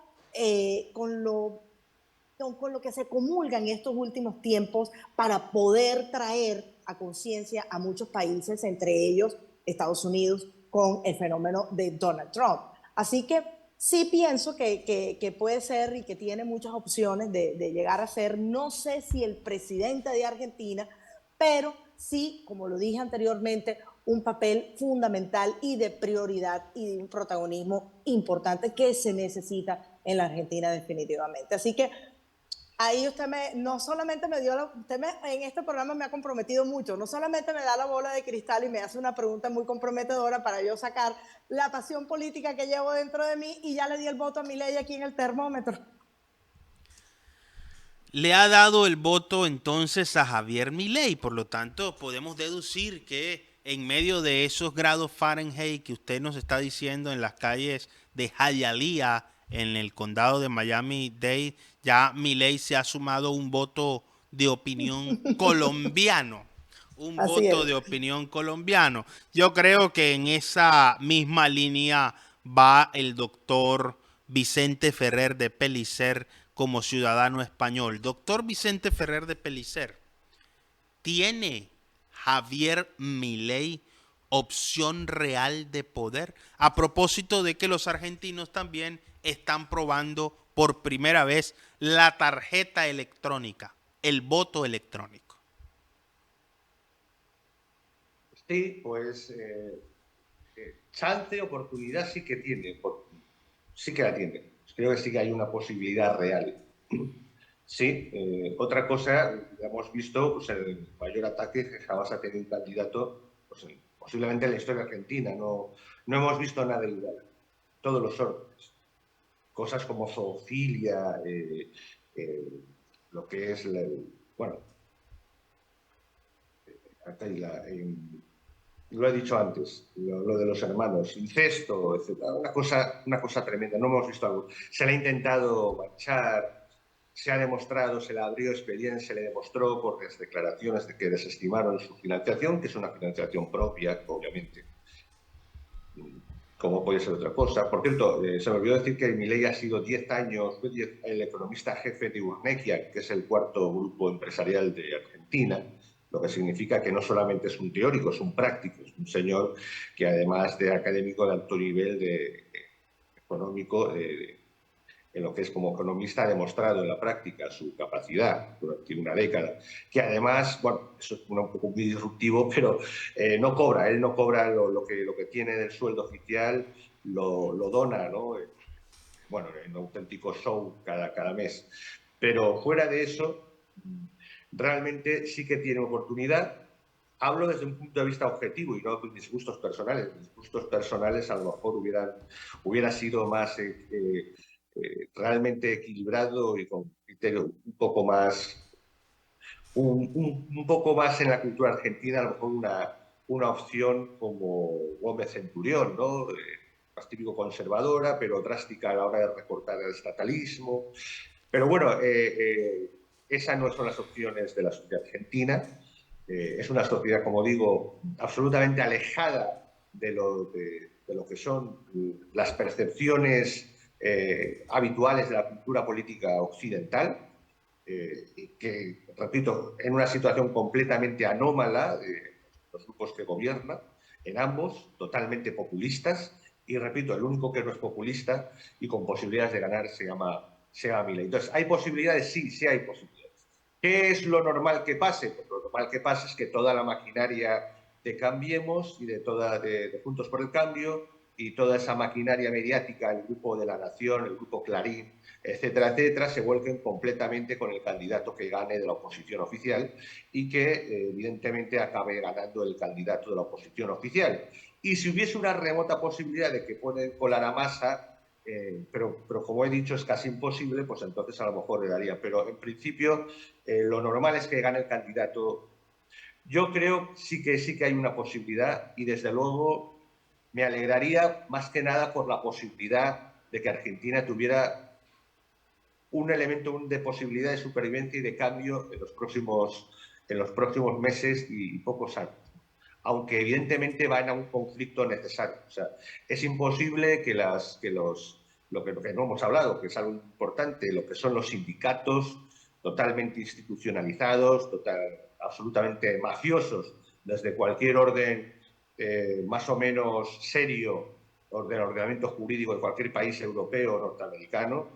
lo que se comulga en estos últimos tiempos para poder traer a conciencia a muchos países, entre ellos Estados Unidos, con el fenómeno de Donald Trump. Así que sí pienso que puede ser y que tiene muchas opciones de llegar a ser, no sé si el presidente de Argentina, pero sí, como lo dije anteriormente, un papel fundamental y de prioridad y de un protagonismo importante que se necesita en la Argentina definitivamente. Así que ahí usted no solamente me dio, en este programa me ha comprometido mucho, no solamente me da la bola de cristal y me hace una pregunta muy comprometedora para yo sacar la pasión política que llevo dentro de mí y ya le di el voto a Milei aquí en el termómetro. Le ha dado el voto entonces a Javier Milei, por lo tanto podemos deducir que en medio de esos grados Fahrenheit que usted nos está diciendo en las calles de Hialeah, en el condado de Miami-Dade, ya Milei se ha sumado un voto de opinión colombiano. Un Así voto es. de opinión colombiano. Yo creo que en esa misma línea va el doctor Vicente Ferrer de Pellicer como ciudadano español. Doctor Vicente Ferrer de Pellicer, ¿tiene Javier Milei opción real de poder? A propósito de que los argentinos también están probando por primera vez la tarjeta electrónica, el voto electrónico. Sí, pues chance, oportunidad sí que tiene, sí que la tiene. Creo que sí que hay una posibilidad real. Sí, otra cosa, ya hemos visto pues, el mayor ataque que jamás ha tenido un candidato, pues, posiblemente en la historia argentina. No, no hemos visto nada igual. Todos los órdenes. Cosas como zoofilia, lo que es, bueno, lo he dicho antes, lo de los hermanos, incesto, etc. Una cosa tremenda. No hemos visto algo. Se le ha intentado manchar, se ha demostrado, se le abrió expediente, se le demostró por las declaraciones de que desestimaron su financiación, que es una financiación propia, obviamente. ¿Cómo puede ser otra cosa? Por cierto, se me olvidó decir que Milei ha sido 10 años el economista jefe de Urnekia, que es el cuarto grupo empresarial de Argentina, lo que significa que no solamente es un teórico, es un práctico, es un señor que además de académico de alto nivel económico, en lo que es como economista, ha demostrado en la práctica su capacidad durante una década, que además, bueno, eso es un poco muy disruptivo, pero no cobra, él no cobra lo que tiene del sueldo oficial, lo dona, ¿no? Bueno, en un auténtico show cada mes. Pero fuera de eso, realmente sí que tiene oportunidad. Hablo desde un punto de vista objetivo y no con mis gustos personales. Mis gustos personales a lo mejor hubiera sido más realmente equilibrado y con criterio un poco más en la cultura argentina, a lo mejor una opción como Gómez Centurión, ¿no? Más típico conservadora, pero drástica a la hora de recortar el estatalismo. Pero bueno, esas no son las opciones de la sociedad argentina. Es una sociedad, como digo, absolutamente alejada de lo que son las percepciones habituales de la cultura política occidental, que, repito, en una situación completamente anómala de los grupos que gobiernan, en ambos, totalmente populistas, Y repito, el único que no es populista y con posibilidades de ganar se llama Milei. Entonces, ¿hay posibilidades? Sí, sí hay posibilidades. ¿Qué es lo normal que pase? Pues lo normal que pase es que toda la maquinaria de Cambiemos y de Juntos por el Cambio y toda esa maquinaria mediática, el Grupo de la Nación, el Grupo Clarín, etcétera, etcétera, se vuelquen completamente con el candidato que gane de la oposición oficial y que, evidentemente, acabe ganando el candidato de la oposición oficial. Y si hubiese una remota posibilidad de que pueden colar a Massa, pero como he dicho es casi imposible, pues entonces a lo mejor le daría. Pero en principio lo normal es que gane el candidato. Yo creo sí que hay una posibilidad y desde luego me alegraría más que nada por la posibilidad de que Argentina tuviera un elemento de posibilidad de supervivencia y de cambio en los próximos meses y pocos años. Aunque evidentemente van a un conflicto necesario. O sea, es imposible que lo que no hemos hablado, que es algo importante, lo que son los sindicatos totalmente institucionalizados, absolutamente mafiosos, desde cualquier orden más o menos serio del ordenamiento jurídico de cualquier país europeo o norteamericano,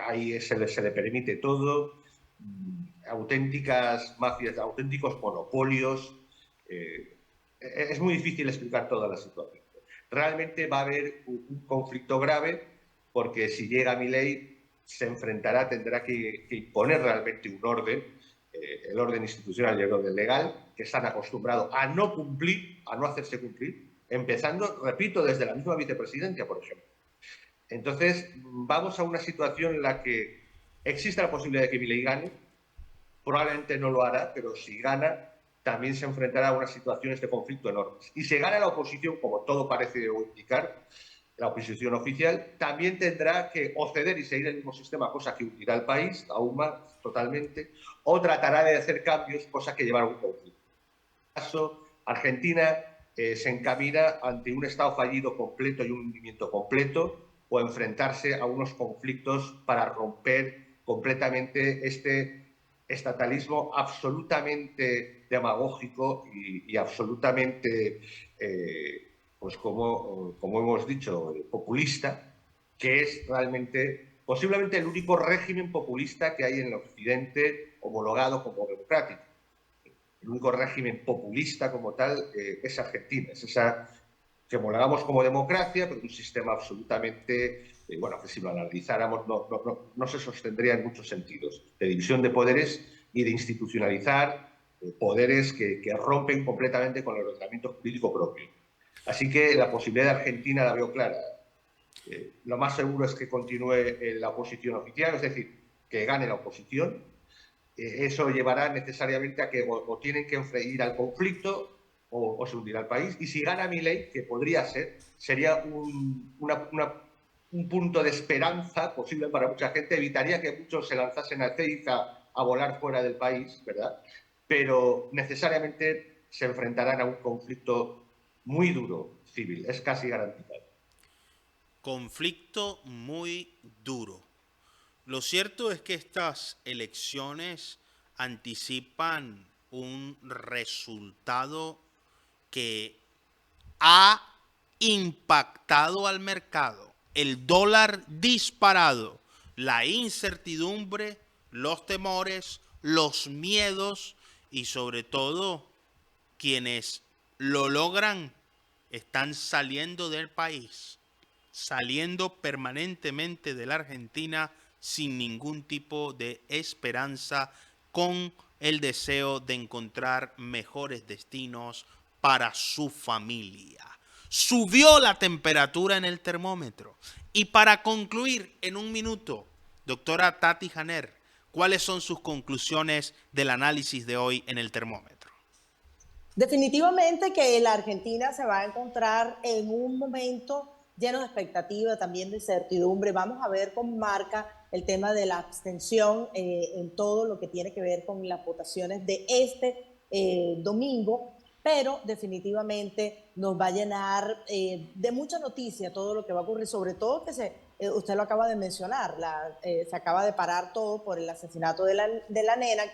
ahí se le permite todo, auténticas mafias, auténticos monopolios. Es muy difícil explicar toda la situación. Realmente va a haber un conflicto grave porque si llega Milei se enfrentará, tendrá que imponer realmente un orden, el orden institucional y el orden legal, que están acostumbrados a no cumplir, a no hacerse cumplir, empezando, repito, desde la misma vicepresidencia, por ejemplo. Entonces, vamos a una situación en la que existe la posibilidad de que Milei gane, probablemente no lo hará, pero si gana, también se enfrentará a unas situaciones de conflicto enormes. Y si gana la oposición, como todo parece indicar, la oposición oficial, también tendrá que o ceder y seguir el mismo sistema, cosa que hundirá al país, aún más, totalmente, o tratará de hacer cambios, cosa que llevará a un conflicto. En este caso, Argentina se encamina ante un Estado fallido completo y un hundimiento completo, o enfrentarse a unos conflictos para romper completamente este estatalismo absolutamente demagógico y absolutamente, pues como hemos dicho, populista, que es realmente posiblemente el único régimen populista que hay en el Occidente homologado como democrático. El único régimen populista como tal es Argentina, es esa que homologamos como democracia, pero un sistema absolutamente, bueno, que si lo analizáramos no se sostendría en muchos sentidos, de división de poderes y de institucionalizar poderes que rompen completamente con el ordenamiento jurídico propio. Así que la posibilidad de Argentina la veo clara. Lo más seguro es que continúe la oposición oficial, es decir, que gane la oposición. Eso llevará necesariamente a que o tienen que ir al conflicto o se hundirá el país. Y si gana Milei, que podría ser, sería un punto de esperanza posible para mucha gente. Evitaría que muchos se lanzasen al Ceiza a volar fuera del país, ¿verdad? Pero necesariamente se enfrentarán a un conflicto muy duro civil, es casi garantizado. Conflicto muy duro. Lo cierto es que estas elecciones anticipan un resultado que ha impactado al mercado. El dólar disparado, la incertidumbre, los temores, los miedos y sobre todo quienes lo logran están saliendo del país, saliendo permanentemente de la Argentina sin ningún tipo de esperanza, con el deseo de encontrar mejores destinos para su familia. Subió la temperatura en el termómetro. Y para concluir en un minuto, doctora Tati Janer, ¿cuáles son sus conclusiones del análisis de hoy en el termómetro? Definitivamente que la Argentina se va a encontrar en un momento lleno de expectativa, también de incertidumbre. Vamos a ver cómo marca el tema de la abstención en todo lo que tiene que ver con las votaciones de domingo, pero definitivamente nos va a llenar de mucha noticia todo lo que va a ocurrir, sobre todo que usted lo acaba de mencionar, se acaba de parar todo por el asesinato de la nena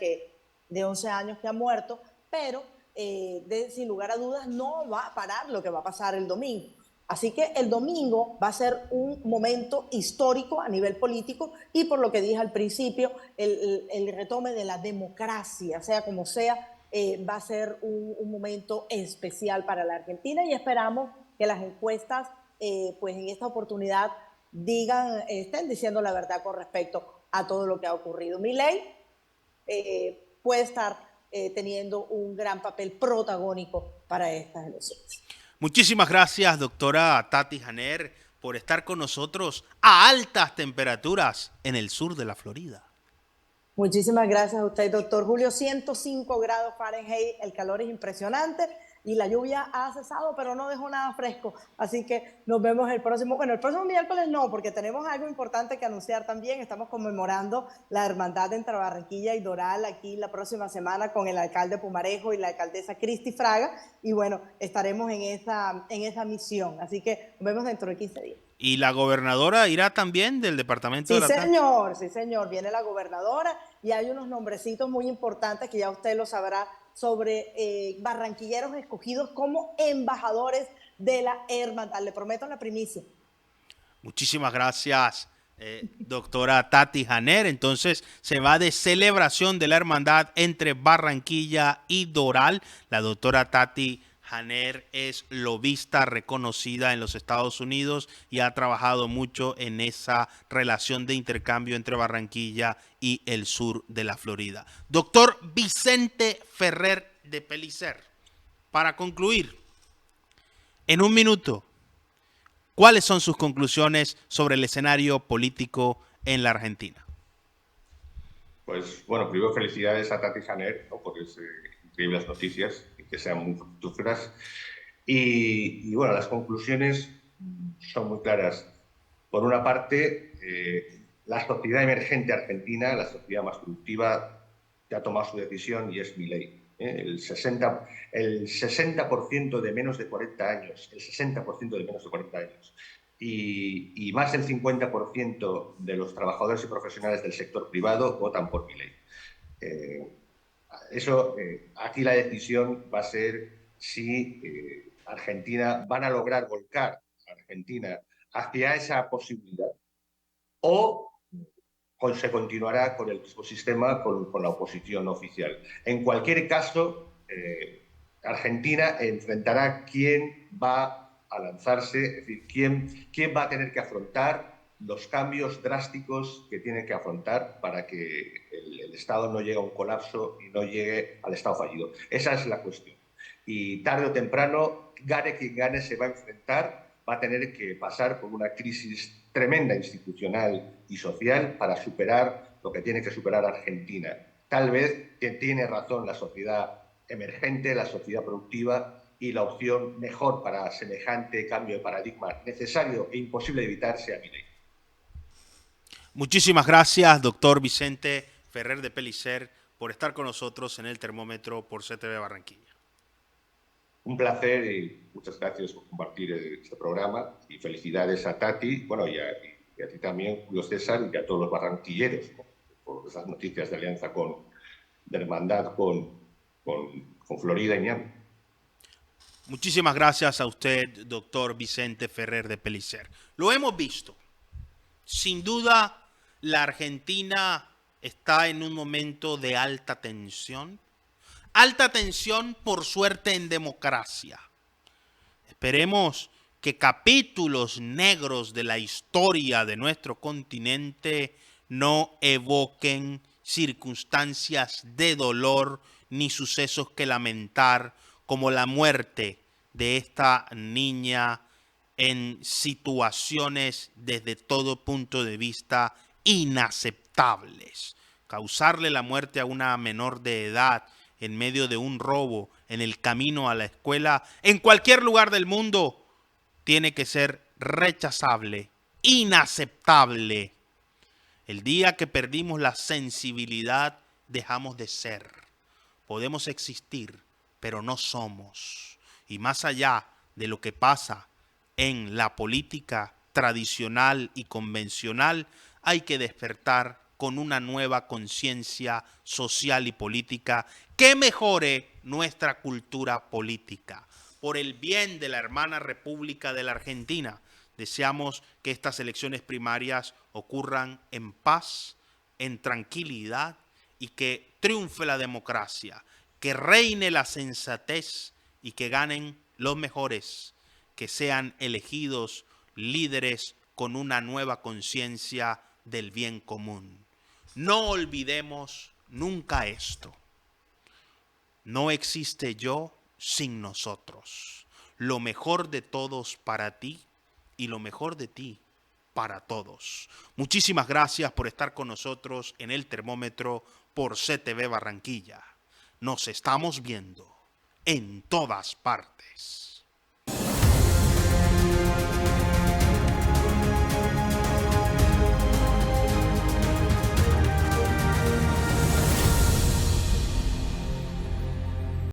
de 11 años que ha muerto, pero sin lugar a dudas no va a parar lo que va a pasar el domingo. Así que el domingo va a ser un momento histórico a nivel político y por lo que dije al principio, el retome de la democracia, sea como sea, va a ser un momento especial para la Argentina y esperamos que las encuestas, pues en esta oportunidad, estén diciendo la verdad con respecto a todo lo que ha ocurrido. Milei puede estar teniendo un gran papel protagónico para estas elecciones. Muchísimas gracias, doctora Tati Janer, por estar con nosotros a altas temperaturas en el sur de la Florida. Muchísimas gracias a usted, doctor Julio. 105 grados Fahrenheit, el calor es impresionante y la lluvia ha cesado, pero no dejó nada fresco. Así que nos vemos el próximo miércoles no, porque tenemos algo importante que anunciar también. Estamos conmemorando la hermandad entre Barranquilla y Doral aquí la próxima semana con el alcalde Pumarejo y la alcaldesa Cristi Fraga. Y bueno, estaremos en esa misión. Así que nos vemos dentro de 15 días. ¿Y la gobernadora irá también del departamento de la Atlántico? Sí, señor. Viene la gobernadora y hay unos nombrecitos muy importantes que ya usted lo sabrá sobre barranquilleros escogidos como embajadores de la hermandad. Le prometo la primicia. Muchísimas gracias, doctora Tati Janer. Entonces se va de celebración de la hermandad entre Barranquilla y Doral. La doctora Tati Janer es lobista reconocida en los Estados Unidos y ha trabajado mucho en esa relación de intercambio entre Barranquilla y el sur de la Florida. Doctor Vicente Ferrer de Pellicer, para concluir, en un minuto, ¿cuáles son sus conclusiones sobre el escenario político en la Argentina? Pues bueno, primero felicidades a Tati Janer, ¿no?, por esas increíbles noticias y que sean muy fructíferas. Y bueno, las conclusiones son muy claras. Por una parte, la sociedad emergente argentina, la sociedad más productiva, ya ha tomado su decisión y es Milei. El 60% de menos de 40 años, el 60% de menos de 40 años. Y más del 50% de los trabajadores y profesionales del sector privado votan por Milei. Aquí la decisión va a ser si Argentina van a lograr volcar a Argentina hacia esa posibilidad o se continuará con el mismo sistema, con la oposición oficial. En cualquier caso, Argentina enfrentará quién va a lanzarse, es decir, quién va a tener que afrontar los cambios drásticos que tiene que afrontar para que el Estado no llegue a un colapso y no llegue al Estado fallido. Esa es la cuestión. Y tarde o temprano, gane quien gane, se va a enfrentar, va a tener que pasar por una crisis tremenda institucional y social para superar lo que tiene que superar Argentina. Tal vez tiene razón la sociedad emergente, la sociedad productiva, y la opción mejor para semejante cambio de paradigma necesario e imposible de evitar sea Milei. Muchísimas gracias, doctor Vicente Ferrer de Pellicer, por estar con nosotros en el termómetro por CTV Barranquilla. Un placer y muchas gracias por compartir este programa y felicidades a Tati, bueno, y a ti también, Julio César, y a todos los barranquilleros, ¿no?, por esas noticias de alianza de hermandad con Florida y Miami. Muchísimas gracias a usted, doctor Vicente Ferrer de Pellicer. Lo hemos visto. Sin duda, la Argentina está en un momento de alta tensión. Alta tensión, por suerte, en democracia. Esperemos que capítulos negros de la historia de nuestro continente no evoquen circunstancias de dolor ni sucesos que lamentar, como la muerte de esta niña en situaciones desde todo punto de vista inaceptables. Causarle la muerte a una menor de edad en medio de un robo en el camino a la escuela, en cualquier lugar del mundo, tiene que ser rechazable, inaceptable. El día que perdimos la sensibilidad, dejamos de ser. Podemos existir, pero no somos. Y más allá de lo que pasa en la política tradicional y convencional, hay que despertar con una nueva conciencia social y política que mejore nuestra cultura política. por el bien de la hermana República de la Argentina, deseamos que estas elecciones primarias ocurran en paz, en tranquilidad y que triunfe la democracia, que reine la sensatez y que ganen los mejores, que sean elegidos líderes con una nueva conciencia del bien común. No olvidemos nunca esto. No existe yo sin nosotros. Lo mejor de todos para ti y lo mejor de ti para todos. Muchísimas gracias por estar con nosotros en El Termómetro por CTV Barranquilla. Nos estamos viendo en todas partes.